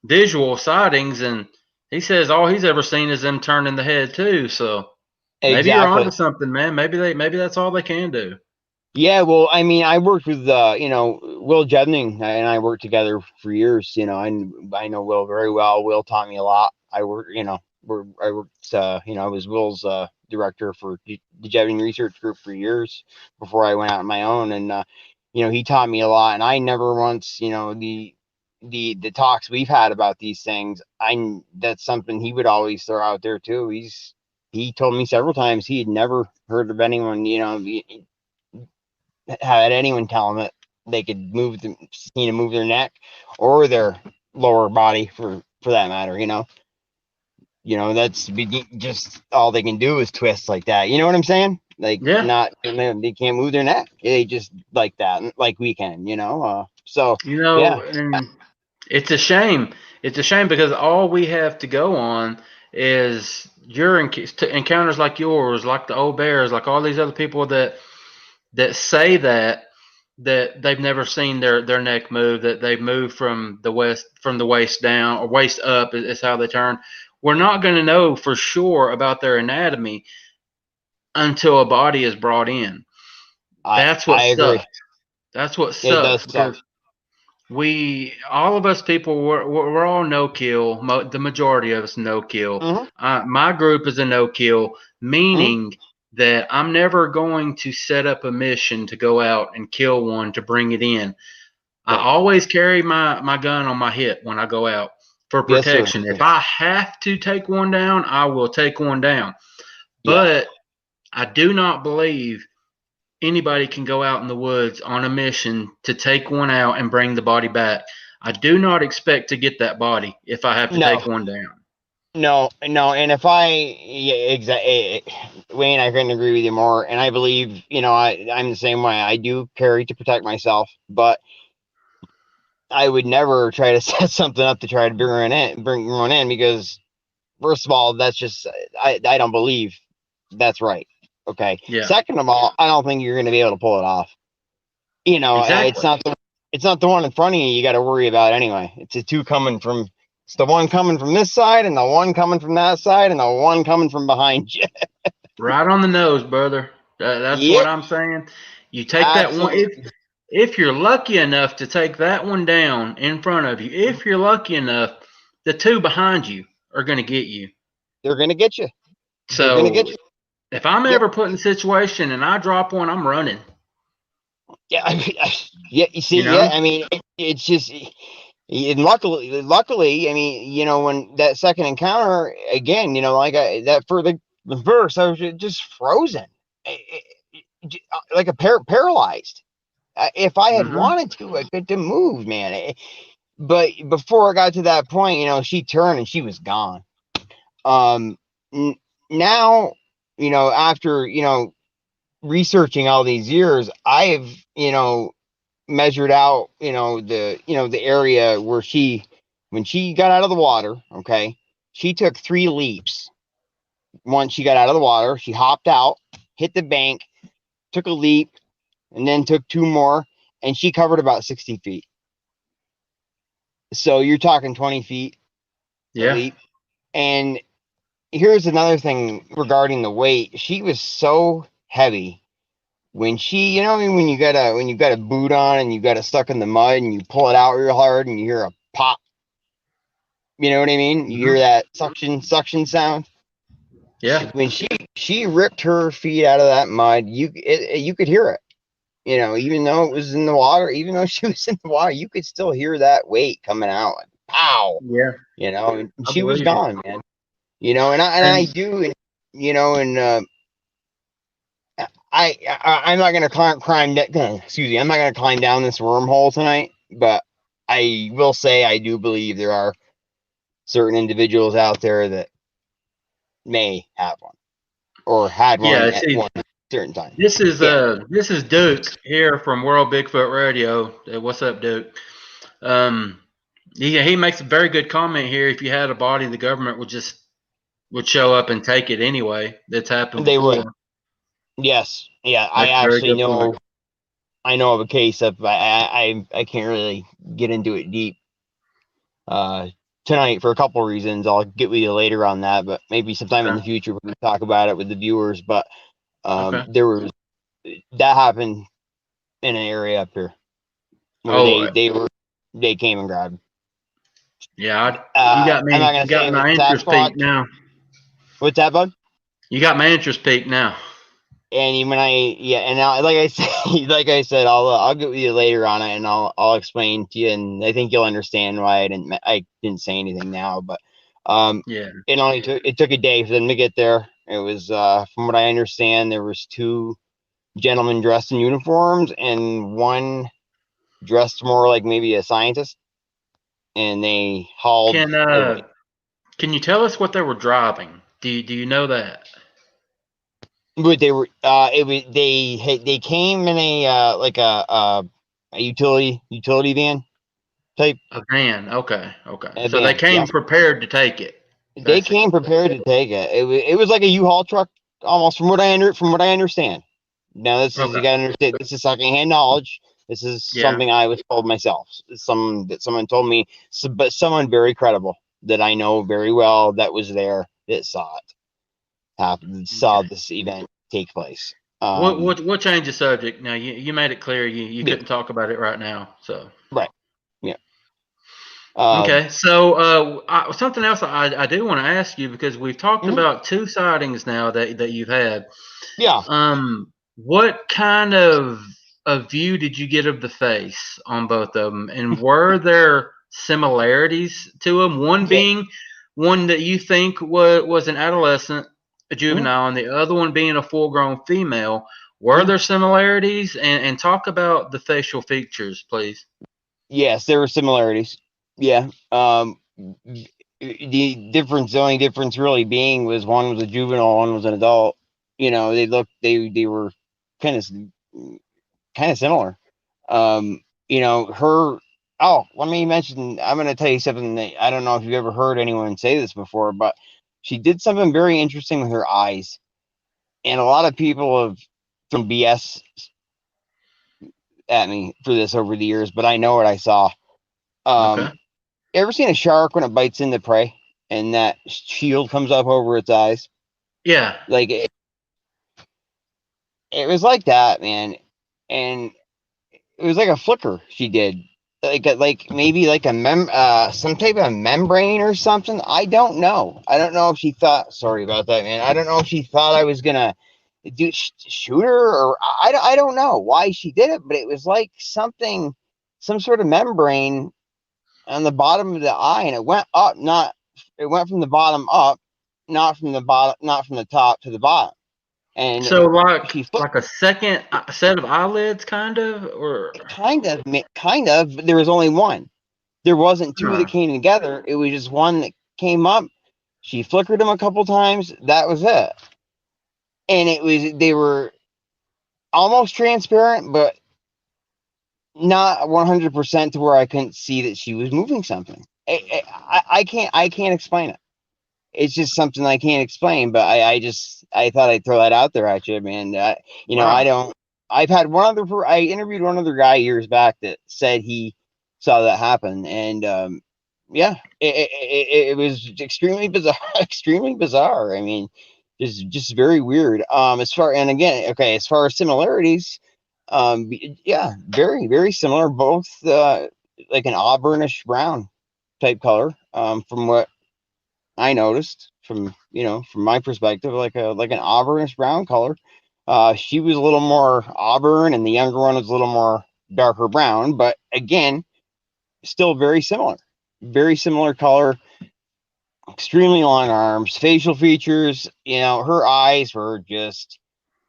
visual sightings, and he says all he's ever seen is them turning the head too. So maybe you're exactly. onto something, man. Maybe that's all they can do. Yeah, well, I mean, I worked with Will Jevning, and I worked together for years. I know Will very well. Will taught me a lot. I worked, I was Will's director for the Jevning Research Group for years before I went out on my own, and he taught me a lot. And I never once, the talks we've had about these things, that's something he would always throw out there too. He told me several times he had never heard of anyone, had anyone tell them that they could move their neck or their lower body for that matter. That's just all they can do is twist like that. You know what I'm saying? Like, Yeah, not they can't move their neck. They just like that, like we can. So yeah, and it's a shame. It's a shame because all we have to go on is your encounters like yours, like the Old Bears, like all these other people that say that they've never seen their neck move, that they move from the waist down or waist up is how they turn. We're not going to know for sure about their anatomy until a body is brought in. That's what I agree. sucks. That's what It does sucks suck. because all of us people, we're all no kill. The majority of us no kill. Hmm. My group is a no kill, Hmm. meaning that I'm never going to set up a mission to go out and kill one to bring it in. I Right. always carry my gun on my hip when I go out for Yes, sir. protection. If I have to take one down, I will take one down. Yeah. But I do not believe anybody can go out in the woods on a mission to take one out and bring the body back. I do not expect to get that body if I have to No. take one down. No, and if yeah, exactly, Wayne, I couldn't agree with you more. And I believe, I'm the same way. I do carry to protect myself, but I would never try to set something up to try to bring one in, because first of all, that's just, I don't believe that's right. Okay. Yeah, Second of all, I don't think you're going to be able to pull it off. It's exactly. not the one in front of you you got to worry about anyway. It's the one coming from this side, and the one coming from that side, and the one coming from behind you. Right on the nose, brother. That's what Yep, I'm saying. You take that one absolutely. if you're lucky enough to take that one down in front of you. If you're lucky enough, the two behind you are going to get you. They're gonna get you. They're gonna get So you. if I'm Yep. ever put in a situation and I drop one, I'm running. Yeah. Yeah. You You see. Yeah. know? I mean, it's just. And luckily, I mean, when that second encounter again, that for the verse, I was just frozen, like paralyzed. If I had Hmm. wanted to, I could have moved, man. But before I got to that point, she turned and she was gone. Um, now, after, researching all these years, I've, measured out, the area where when she got out of the water, okay, she took 3 leaps. Once she got out of the water, she hopped out, hit the bank, took a leap, and then took 2 more, and she covered about 60 feet. So you're talking 20 feet a leap. And here's another thing regarding the weight. She was so heavy when she, when you got a boot on and you got it stuck in the mud and you pull it out real hard and you hear a pop. You know what I mean? You hear that suction sound. Yeah. When she ripped her feet out of that mud, you could hear it. Even though it was in the water, even though she was in the water, you could still hear that weight coming out. Like, pow. Yeah. And she was gone, man. I do, I'm not gonna I'm not gonna climb down this wormhole tonight, but I will say I do believe there are certain individuals out there that may have one or had one at one certain time. This is Duke here from World Bigfoot Radio. What's up, Duke? He makes a very good comment here. If you had a body, the government would show up and take it anyway. That's happened before. They would. Yes. Yeah. I actually know. Point. I know of a case of I can't really get into it deep tonight for a couple of reasons. I'll get with you later on that, but maybe sometime in the future we can talk about it with the viewers. But that happened in an area up here where they came and grabbed. Yeah, you got me. You got my interest peaked now. What's that, bud? You got my interest peaked now. And like I said, I'll get with you later on it, and I'll explain to you, and I think you'll understand why I didn't say anything now, but it took a day for them to get there. It was from what I understand, there was 2 gentlemen dressed in uniforms and one dressed more like maybe a scientist, and they hauled. Can you tell us what they were driving? Do you know that? But they were they came in a utility van type. A van, okay. So they came prepared to take it. Basically. They came prepared to take it. It was like a U-Haul truck almost, from what I understand. Now this is you gotta understand, this is secondhand knowledge. This is something I was told myself. Someone told me, but someone very credible that I know very well that was there that saw this event take place. We'll change the subject now. You made it clear you couldn't talk about it right now. So right, yeah. Okay, so something else I do want to ask you, because we've talked about 2 sightings now that you've had. Yeah. What kind of a view did you get of the face on both of them, and were there similarities to them? One being one that you think was an adolescent, a juvenile, and the other one being a full-grown female. Were there similarities? And talk about the facial features, please. Yes, there were similarities. Yeah. The only difference really being was one was a juvenile, one was an adult. They were kind of similar. Let me mention, I'm going to tell you something that I don't know if you've ever heard anyone say this before, but she did something very interesting with her eyes. And a lot of people have thrown BS at me for this over the years, but I know what I saw. Ever seen a shark when it bites into prey and that shield comes up over its eyes? Yeah. Like it was like that, man. And it was like a flicker she did. Like maybe like some type of membrane or something. I don't know. I don't know if she thought, sorry about that, man. I don't know if she thought I was gonna shoot her, or I don't know why she did it, but it was like some sort of membrane on the bottom of the eye, and it went up, it went from the bottom up, not from the top to the bottom. And so like a second set of eyelids, kind of. There was only one. There wasn't 2 that came together. It was just one that came up, She flickered them a couple times. That was it. And they were almost transparent, but not 100% to where I couldn't see that she was moving something. I can't explain it. It's just something I can't explain, but I thought I'd throw that out there at you, man. Wow. I've had I interviewed one other guy years back that said he saw that happen, and yeah, it was extremely bizarre, extremely bizarre. I mean, just very weird. As far as similarities, yeah, very very similar. Both like an auburnish brown type color. From what I noticed, from my perspective, like an auburnish brown color. She was a little more auburn, and the younger one was a little more darker brown. But again, still very similar color. Extremely long arms, facial features. Her eyes were just.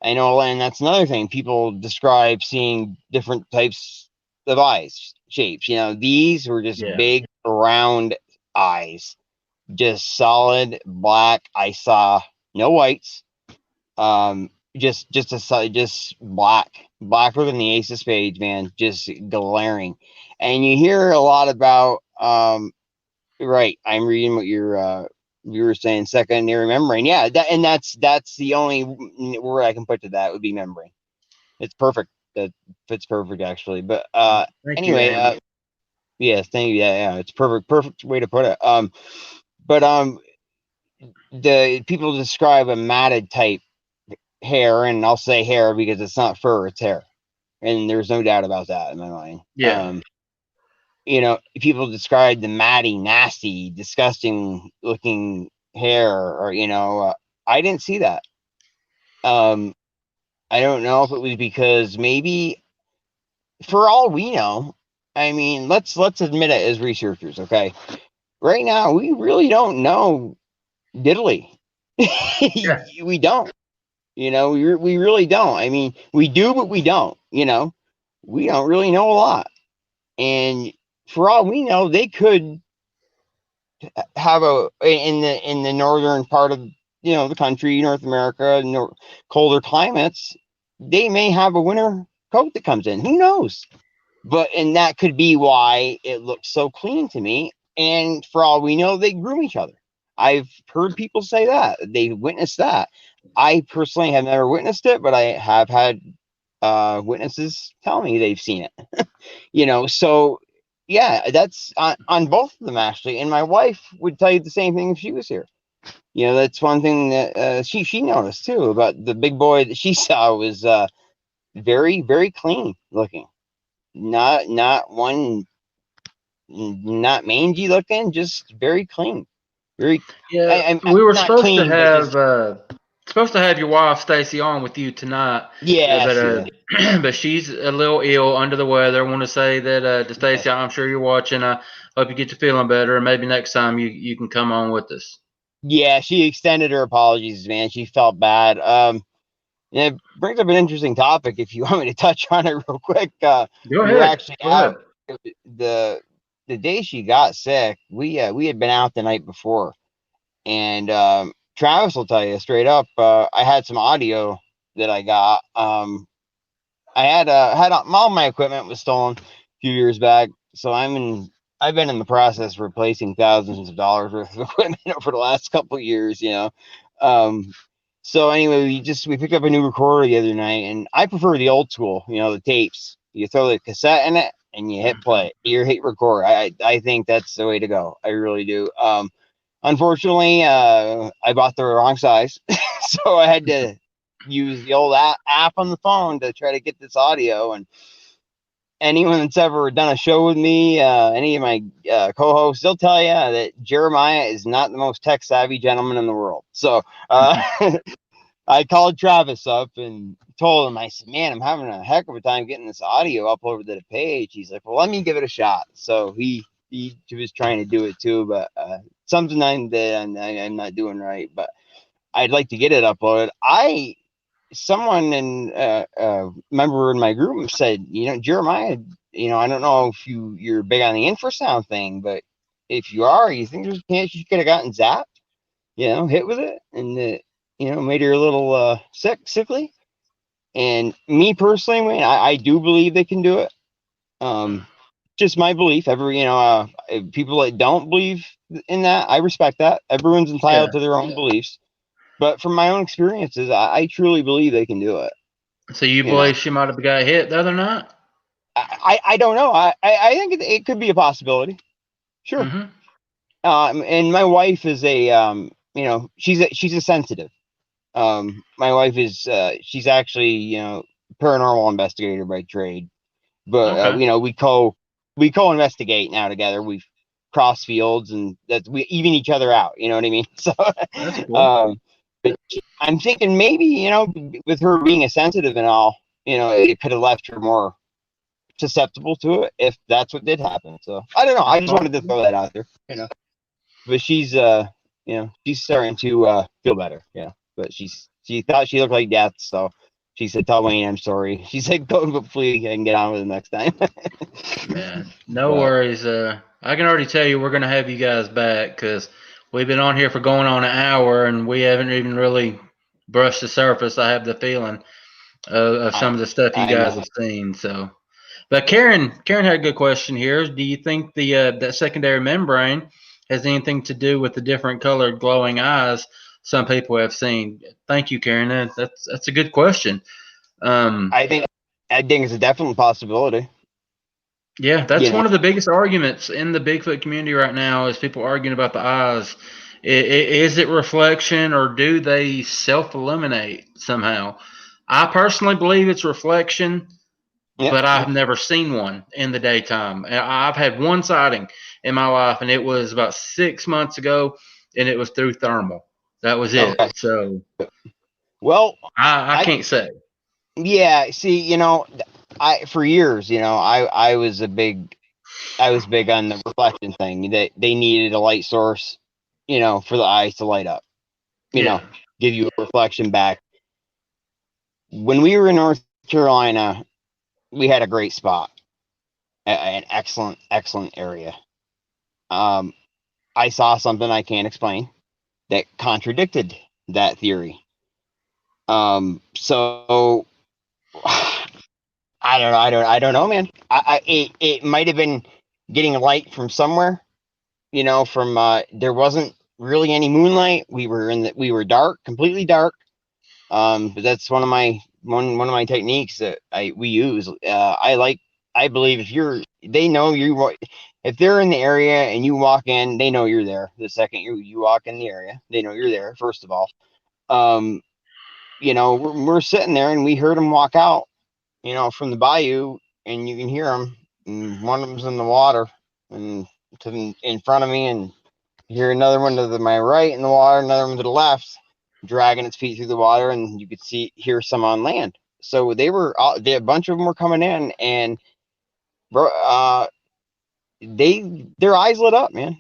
I know, and that's another thing. People describe seeing different types of eyes shapes. These were just Yeah. big, round eyes, just solid black. I saw no whites. Just blacker than the ace of spades, man. Just glaring. And you hear a lot about right. I'm reading what you were saying, secondary membrane. Yeah, that's the only word I can put to that would be membrane. It's perfect. That fits perfect actually. But Thank you, anyway, Andy. yeah, thank you. Yeah, it's perfect way to put it. But the people describe a matted type hair, and I'll say hair because it's not fur, it's hair, and there's no doubt about that in my mind. Yeah. People describe the matty, nasty, disgusting looking hair, or I didn't see that. Um, I don't know if it was because maybe, for all we know, I mean, let's admit it as researchers, okay? Right now, we really don't know diddly. Yeah. We don't. We really don't. I mean, we do, but we don't. We don't really know a lot. And for all we know, they could have in the northern part of the country, North America, colder climates. They may have a winter coat that comes in. Who knows? And that could be why it looks so clean to me. And for all we know, they groom each other. I've heard people say that they witnessed that. I personally have never witnessed it, but I have had witnesses tell me they've seen it. So yeah, that's on both of them actually. And my wife would tell you the same thing if she was here. That's one thing that she noticed too, about the big boy that she saw was very very clean looking. Not one, not mangy looking, just very clean. Very. Yeah. I'm We were not clean, but just supposed to have your wife Stacy on with you tonight, but yes, yeah. but she's a little ill, under the weather. I want to say that to Yes. Stacy, I'm sure you're watching. I hope you get to feeling better, and maybe next time you can come on with us. Yeah, she extended her apologies, man. She felt bad. And it brings up an interesting topic. If you want me to touch on it real quick, Go we were ahead. actually Go ahead. out the day she got sick. We had been out the night before, and Travis will tell you straight up. I had some audio that I got. I had all my equipment was stolen a few years back, so I've been in the process of replacing thousands of dollars worth of equipment over the last couple of years. Um, so anyway, we picked up a new recorder the other night, and I prefer the old school, the tapes. You throw the cassette in it and you hit play. You hit record. I think that's the way to go. I really do. Unfortunately, I bought the wrong size, so I had to use the old app on the phone to try to get this audio. And anyone that's ever done a show with me, any of my co-hosts, they'll tell you that Jeremiah is not the most tech savvy gentleman in the world. So I called Travis up and told him, I said, man, I'm having a heck of a time getting this audio uploaded to the page. He's like, well, let me give it a shot. So he was trying to do it too, but something I'm not doing right, but I'd like to get it uploaded. Someone in member in my group said, Jeremiah, I don't know if you're big on the infrasound thing, but if you are, you think there's a chance you could have gotten zapped? hit with it, and it, made her a little sickly. And me personally, man, I do believe they can do it. Just my belief. People that don't believe in that, I respect that. Everyone's entitled to their own beliefs. But from my own experiences, I truly believe they can do it. So you believe she might have got hit the other night? I don't know. I think it could be a possibility. Sure. And my wife is she's a sensitive. My wife is she's actually paranormal investigator by trade, but we co-investigate now together. We've crossed fields, and we even each other out. You know what I mean? So that's cool. but I'm thinking maybe with her being a sensitive and all, it could have left her more susceptible to it if that's what did happen. So I don't know. I just wanted to throw that out there. But she's she's starting to feel better. Yeah. But she thought she looked like death, so she said, "Tell Wayne I'm sorry." She said, "Hopefully I can get on with it next time." Yeah, no worries. I can already tell you we're gonna have you guys back because we've been on here for going on an hour and we haven't even really brushed the surface. I have the feeling of some of the stuff you guys have seen. So, but Karen had a good question here. Do you think the that secondary membrane has anything to do with the different colored glowing eyes some people have seen? Thank you, Karen. That's a good question. I think it's a definite possibility. Yeah, that's one of the biggest arguments in the Bigfoot community right now is people arguing about the eyes. Is it reflection or do they self-illuminate somehow? I personally believe it's reflection, but I've never seen one in the daytime. I've had one sighting in my life, and it was about 6 months ago, and it was through thermal. That was it. Okay. So, well, I can't say. Yeah, see, for years, I was big on the reflection thing. That they needed a light source, for the eyes to light up. Give you a reflection back. When we were in North Carolina, we had a great spot, an excellent area. I saw something I can't explain that contradicted that theory. So I don't know, man. It might have been getting light from somewhere, from there wasn't really any moonlight. We were dark, completely dark. But that's one of my techniques that we use. I believe if they're in the area and you walk in, they know you're there. The second you walk in the area, they know you're there, first of all. We're sitting there and we heard them walk out, from the bayou, and you can hear them. And one of them's in the water, and in front of me, and you hear another one to my right in the water, another one to the left, dragging its feet through the water, and you could hear some on land. So a bunch of them were coming in, and their eyes lit up, man.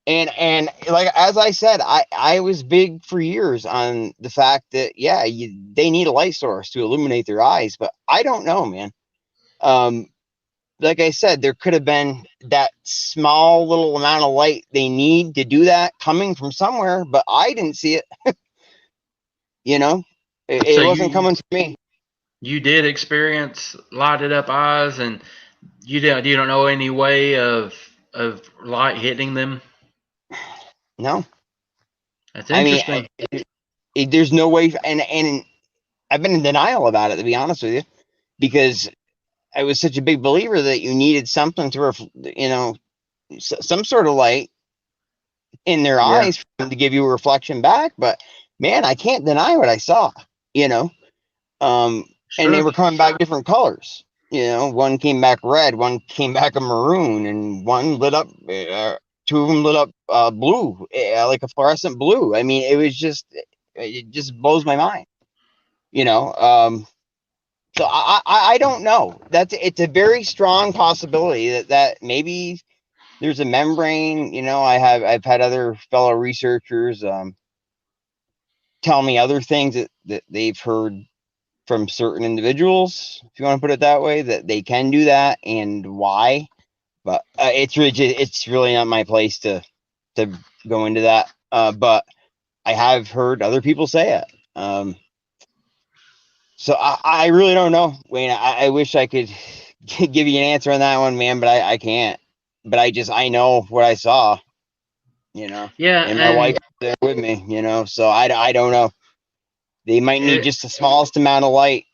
And like as I said, I was big for years on the fact that they need a light source to illuminate their eyes, but I don't know, man. Like I said, there could have been that small little amount of light they need to do that coming from somewhere, but I didn't see it. It wasn't coming to me. You did experience lighted up eyes, and you don't know any way of light hitting them. No, that's interesting. I mean, there's no way, and I've been in denial about it, to be honest with you, because I was such a big believer that you needed something to, some sort of light in their eyes for them to give you a reflection back. But man, I can't deny what I saw, Sure. And they were coming back different colors. One came back red, one came back a maroon, and one lit up. Two of them lit up blue, like a fluorescent blue. I mean, it just blows my mind. So I don't know. It's a very strong possibility that maybe there's a membrane. I've had other fellow researchers tell me other things that they've heard from certain individuals, if you want to put it that way, that they can do that and why. But it's really not my place to go into that. But I have heard other people say it. So I really don't know, Wayne. I wish I could give you an answer on that one, man, but I can't. But I know what I saw, Yeah, and my wife and was there with me, so I don't know. They might need it just the smallest amount of light,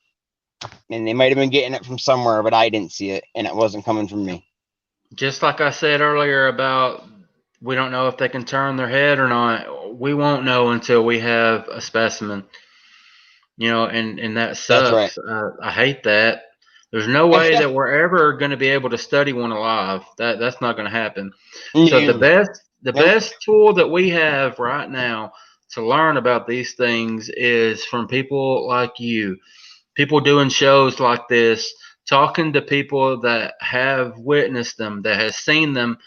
and they might have been getting it from somewhere, but I didn't see it, and it wasn't coming from me. just like I said earlier about we don't know if they can turn their head or not. We won't know until we have a specimen. And that That's right. sucks. I hate that. There's no way that we're ever going to be able to study one alive. That's not going to happen. So the Nope. best tool that we have right now to learn about these things is from people like you, people doing shows like this, talking to people that have witnessed them, that has seen them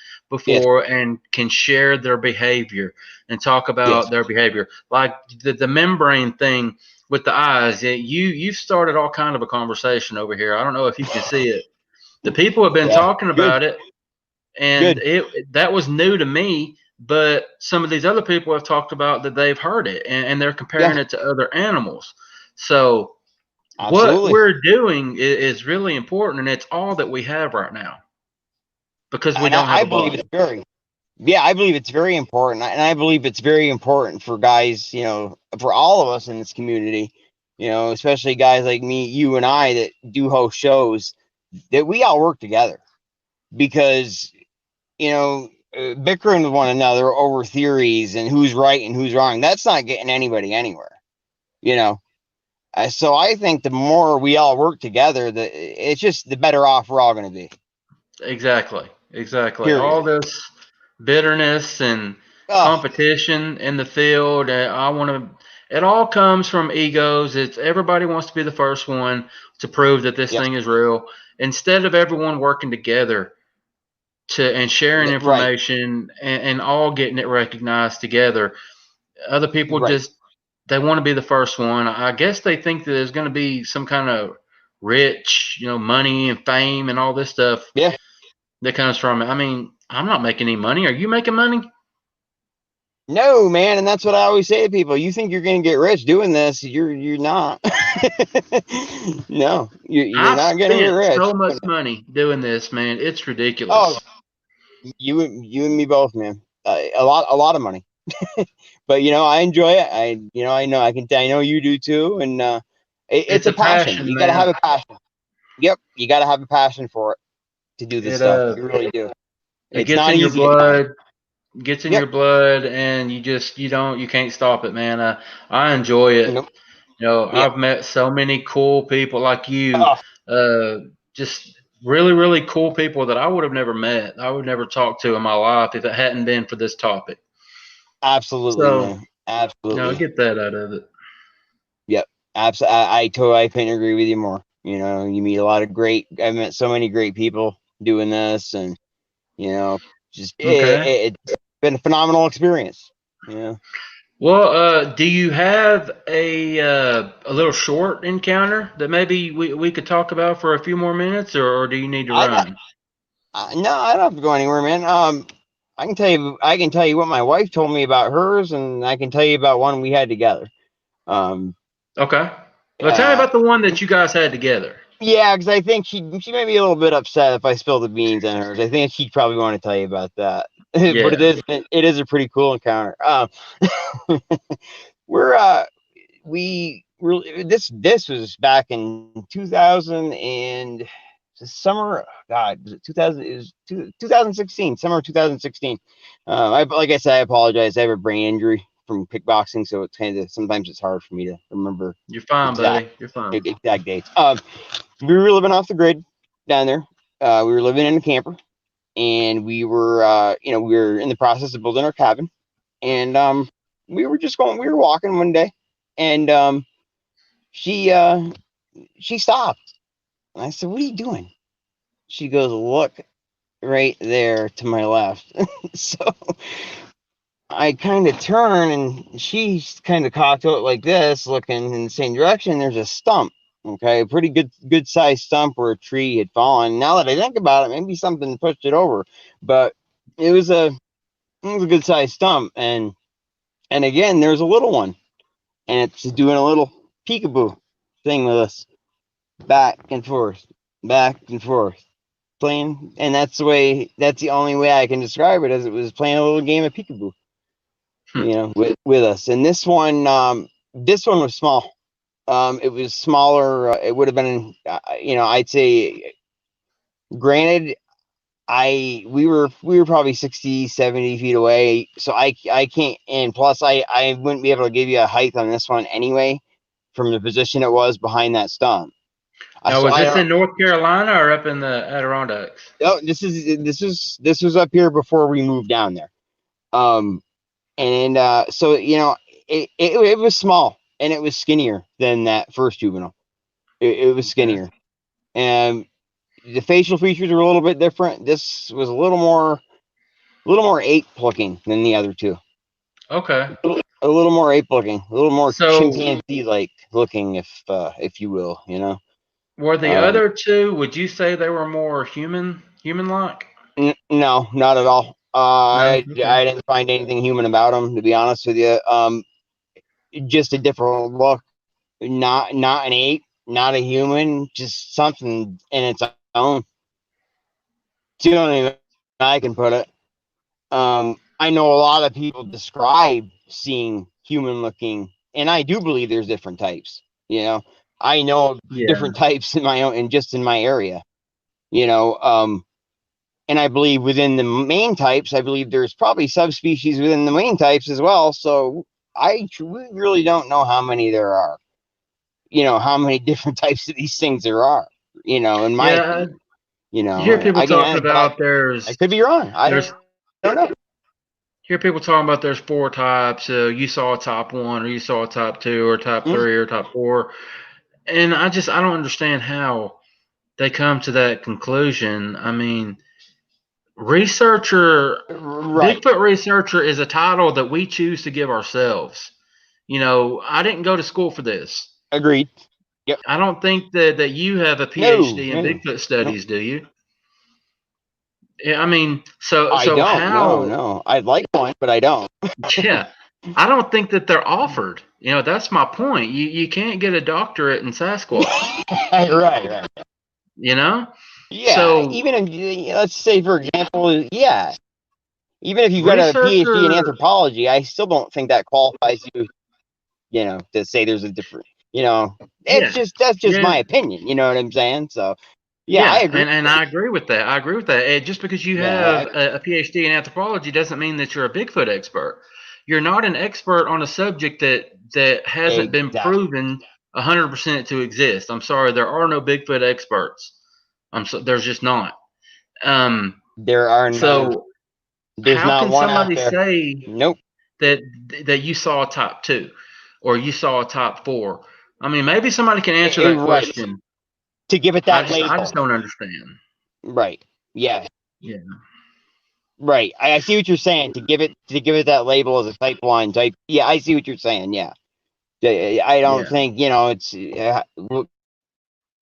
Yes. before, and can share their behavior and talk Yes. about their behavior. Like the membrane thing with the eyes. You've started all kind of a conversation over here. I don't know if you can see it. The people have been Yeah. talking Good. about it, and Good. that was new to me. But some of these other people have talked about that they've heard it, and they're comparing Yeah. it to other animals. So what Absolutely. we're doing is really important, and it's all that we have right now because we And don't have I a believe body. it's very. Yeah, I believe it's very important, and I believe it's very important for guys, for all of us in this community, especially guys like me, you and I that do host shows, that we all work together because, bickering with one another over theories and who's right and who's wrong, that's not getting anybody anywhere, you know. So I think the more we all work together, it's just the better off we're all going to be. Exactly. All Period. this bitterness and Oh, competition in the field, I want to. It all comes from egos. It's everybody wants to be the first one to prove that this yes, thing is real, instead of everyone working together and sharing right, information and all getting it recognized together. Other people right. just they want to be the first one. I guess they think that there's going to be some kind of rich, money and fame and all this stuff Yeah. that comes from it. I mean, I'm not making any money. Are you making money? No, man, and that's what I always say to people. You think you're going to get rich doing this? You're not. No, you're I've not going to get spent rich. so much money doing this, man. It's Oh, ridiculous. you and me both, man. A lot of money. But I enjoy it. I know you do too, and it's It's a a passion. passion, You got to have man. a passion. Yep, you got to have a passion for it to do this It stuff. You really do. it It's gets not in your easy at times. blood, Yep. and you can't stop it, man. I enjoy it. Nope. Yep. I've met so many cool people like you, Oh, just really, really cool people that I would have never met. I would never talk to in my life if it hadn't been for this topic. absolutely, So, man. I Absolutely. get that out of it. Yep. Absolutely. I couldn't agree with you more. You meet a lot of I've met so many great people doing this, and just Okay. it's been a phenomenal experience. Well, do you have a little short encounter that maybe we could talk about for a few more minutes, or do you need to I got run? no, I don't have to go anywhere, man. I can tell you what my wife told me about hers, and I can tell you about one we had together. Um, Okay. Well, tell me uh, about the one that you guys had together. yeah, because I think she may be a little bit upset if I spill the beans on hers. I think she'd probably want to tell you about that. But Yeah. it is a pretty cool encounter. We're this was back in 2000 and the summer. God, was it 2000? It was 2016, summer of 2016. Like I said, I apologize. I have a brain injury from kickboxing, so it's sometimes it's hard for me to remember You're fine, exact buddy. You're fine. exact dates. We were living off the grid down there. We were living in a camper, and we were in the process of building our cabin, and we were just going. We were walking one day, and she stopped, and I said, "What are you doing?" She goes, "Look right there to my left." So I kind of turn, and she's kind of cocked out like this, looking in the same direction. There's a stump. Okay, a pretty good sized stump where a tree had fallen. Now that I think about it, maybe something pushed it over, but it was a good sized stump, and And again, there's a little one, and it's doing a little peekaboo thing with us, back and forth, playing. And that's the only way I can describe it, as it was playing a little game of peekaboo, with us. And this one was small. It was smaller. It would have been, I'd say, granted, we were probably 60, 70 feet away. So I can't, and plus I wouldn't be able to give you a height on this one anyway, from the position it was behind that stump. Now, was this in North Carolina or up in the Adirondacks? No, this was up here before we moved down there. So it was small, and it was skinnier than that first juvenile. It was skinnier, and the facial features were a little bit different. This was a little more ape looking than the other two. Okay. A little more ape looking, a little more chimpanzee like looking, if you will, Were the other two, would you say they were more human like? No, not at all. No? Okay. I didn't find anything human about them, to be honest with you. Just a different look. Not an ape, not a human, just something in its own. It's the only way I can put it. I know a lot of people describe seeing human looking, and I do believe there's different types. I know different types in my area. And I believe within the main types, I believe there's probably subspecies within the main types as well. So we really don't know how many there are. How many different types of these things there are. In my opinion, you hear people talking about there's. I could be wrong. I don't know. Hear people talking about there's 4 types. You saw a top 1, or you saw a top 2, or top 3, or top 4, and I don't understand how they come to that conclusion. I mean, Bigfoot researcher is a title that we choose to give ourselves. I didn't go to school for this. Agreed. Yep. I don't think that you have a PhD in Bigfoot studies, do you? Yeah, I mean, I don't. No. I'd like one, but I don't. Yeah, I don't think that they're offered. That's my point. You can't get a doctorate in Sasquatch. Right. Yeah. So even if, let's say, for example, even if you got a PhD in anthropology, I still don't think that qualifies you, to say there's a different, that's just my opinion. You know what I'm saying? So, I agree. And I agree with that. Just because you have a PhD in anthropology doesn't mean that you're a Bigfoot expert. You're not an expert on a subject that hasn't been proven 100% to exist. I'm sorry, there are no Bigfoot experts. There's just not. There are no. So how can somebody say that you saw a top 2 or you saw a top 4? I mean, maybe somebody can answer that question. To give it that label. I just don't understand. Right. Yeah. Yeah. Right. I see what you're saying. To give it that label as a type 1 type. Yeah, I see what you're saying. Yeah. I don't think it's what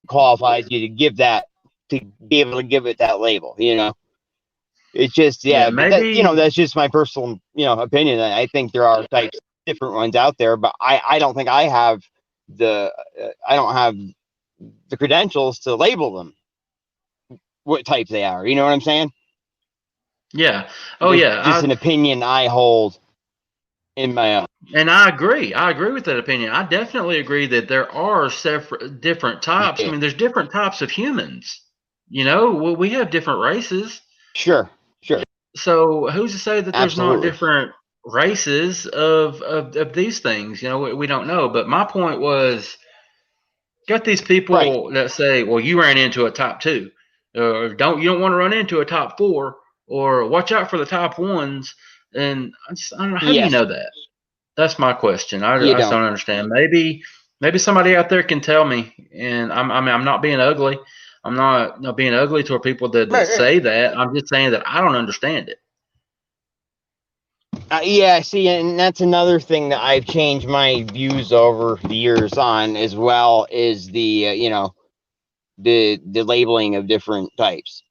qualifies you to give that, to be able to give it that label. It's just maybe that's just my personal opinion. I think there are different ones out there, but I don't think I have I don't have the credentials to label them what type they are. You know what I'm saying? Yeah. It's just an opinion I hold in my own. And I agree with that opinion. I definitely agree that there are different types. I mean, there's different types of humans. We have different races. Sure. So who's to say that there's not different races of these things? We don't know. But my point was, got these people that say, well, you ran into a top 2, or you don't want to run into a top 4, or watch out for the top 1s. And I don't know, how do you know that? That's my question. I just don't understand. Maybe somebody out there can tell me. And I'm not being ugly. I'm not being ugly toward people that say that. I'm just saying that I don't understand it. See, and that's another thing that I've changed my views over the years on, as well, is the the labeling of different types.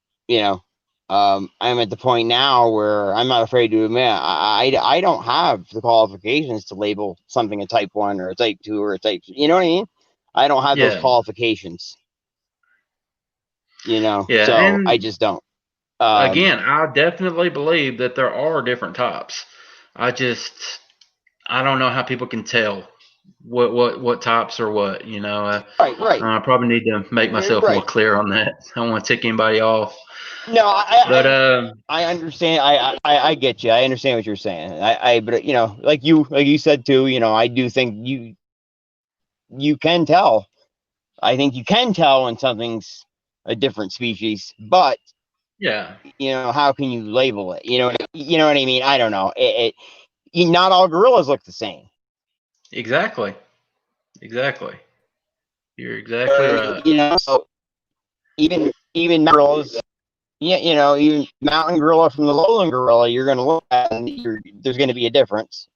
I'm at the point now where I'm not afraid to admit I don't have the qualifications to label something a type 1 or a type 2 or a type, you know what I mean? I don't have those Yeah. qualifications, Yeah. so I And just don't. again, I definitely believe that there are different types. I don't know how people can tell what types are what. Right, I probably need to make myself more right. clear on that. I don't want to tick anybody off. No, But I understand. I get you. I understand what you're saying. But like you said too. I do think you can tell. I think you can tell when something's a different species, but yeah, how can you label it? You know what I mean? I don't know. Not all gorillas look the same. exactly, exactly. You're exactly right. So even gorillas, yeah, even mountain gorilla from the lowland gorilla, you're going to look at and there's going to be a difference.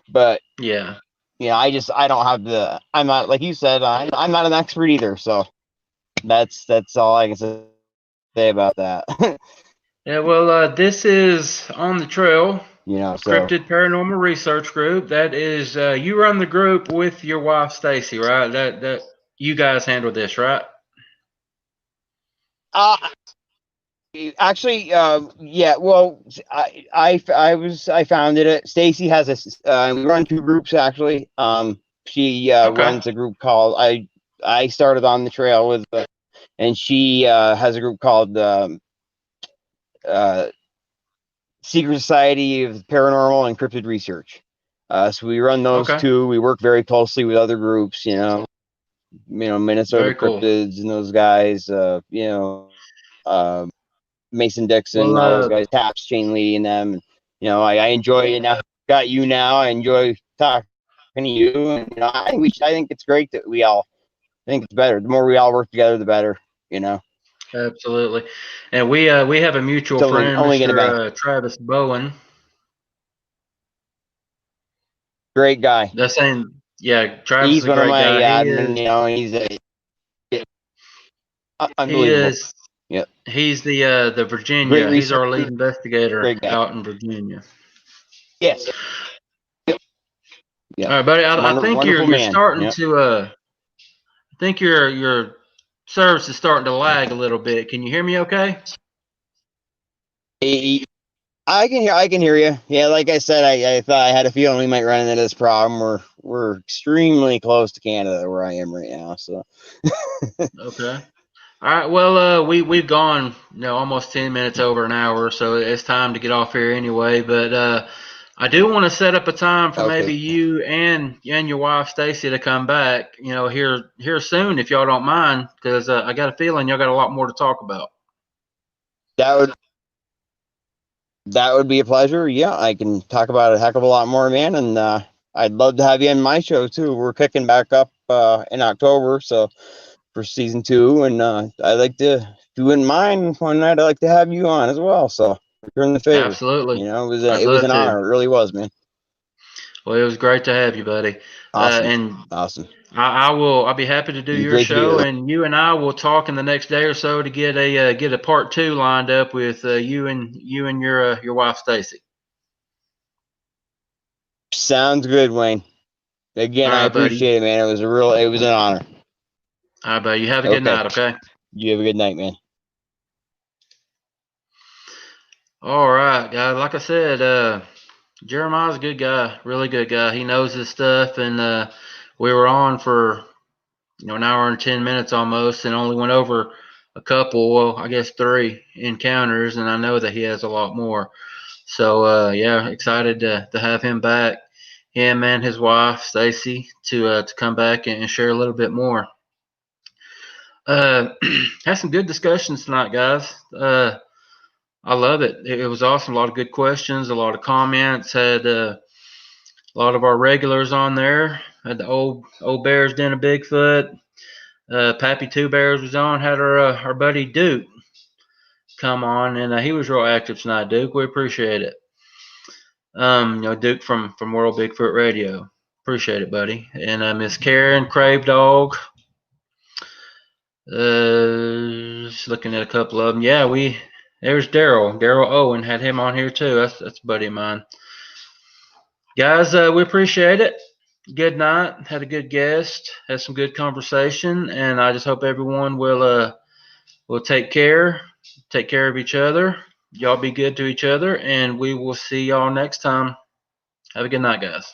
But Yeah, I don't have I'm not, like you said, I'm not an expert either. So that's all I can say about that. yeah. Well, this is On the Trail So Cryptid Paranormal Research Group. That is, you run the group with your wife Stacy, right? That you guys handle this, right? uh, actually, yeah. Well, I founded it. Stacy has we run two groups actually. She Okay. runs a group called I started On the Trail with, and she has a group called uh, Secret Society of Paranormal and Cryptid Research. So we run those Okay. two. We work very closely with other groups. Minnesota Very cool. Cryptids and those guys. Uh, Mason Dixon, Well, all those guys, Taps, Chain Lee, and them. I enjoy it now. Got you now. I enjoy talking to you, and I think it's great that I think it's better. The more we all work together, the better. absolutely. And we have a mutual It's friend, only going to Mr. benefit. Travis Bowen. Great guy. That's saying, yeah, Travis is He's a one of great my guy. admin. He's He unbelievable. is Yep. he's the Great Virginia. He's our lead researcher. investigator Great guy. out in Virginia. Yes. Yep. All Yep. right, buddy. I think Wonderful you're man. starting Yep. to I think your service is starting to lag a little bit. Can you hear me okay? I can hear you. Yeah, like I said, I thought I had a feeling we might run into this problem. We're extremely close to Canada where I am right now. So Okay. All right. Well, we've gone almost 10 minutes over an hour, so it's time to get off here anyway. But I do want to set up a time for maybe okay, you and your wife Stacy to come back. Here soon if y'all don't mind, because I got a feeling y'all got a lot more to talk about. that would be a pleasure. Yeah, I can talk about a heck of a lot more, man. And I'd love to have you in my show too. We're picking back up in October, so for season 2, and I'd like to, if you wouldn't mind, one night I'd like to have you on as well. So return the favor. Absolutely. I'd It was love an to. honor. It really was, man. Well, it was great to have you, buddy. Awesome, And awesome. I'll be happy to do It'd be your great to be show, with and you and I will talk in the next day or so to get a part 2 lined up with you and your wife Stacy. you. Sounds good, Wayne. Again, All I right, buddy. appreciate it, man. It was an honor. All right, buddy. You have a good Okay, night. Okay. you have a good night, man. All right, guys. Like I said, Jeremiah's a good guy, really good guy. He knows his stuff, and we were on for an hour and 10 minutes almost, and only went over a couple. Well, I guess 3 encounters, and I know that he has a lot more. So yeah, excited to have him back. Him and his wife Stacy to come back and share a little bit more. Had some good discussions tonight, guys. I love it. It was awesome. A lot of good questions, a lot of comments. Had a lot of our regulars on there. Had the old Bears Den of Bigfoot. Pappy Two Bears was on. Had our buddy Duke come on, and he was real active tonight. Duke, we appreciate it. Duke from World Bigfoot Radio. Appreciate it, buddy. And Miss Karen Crave Dog. Just looking at a couple of them. Yeah, we There's Daryl. Daryl Owen, had him on here too. That's a buddy of mine. Guys, we appreciate it. Good night. Had a good guest. Had some good conversation, and I just hope everyone will take care. Take care of each other. Y'all be good to each other, and we will see y'all next time. Have a good night, guys.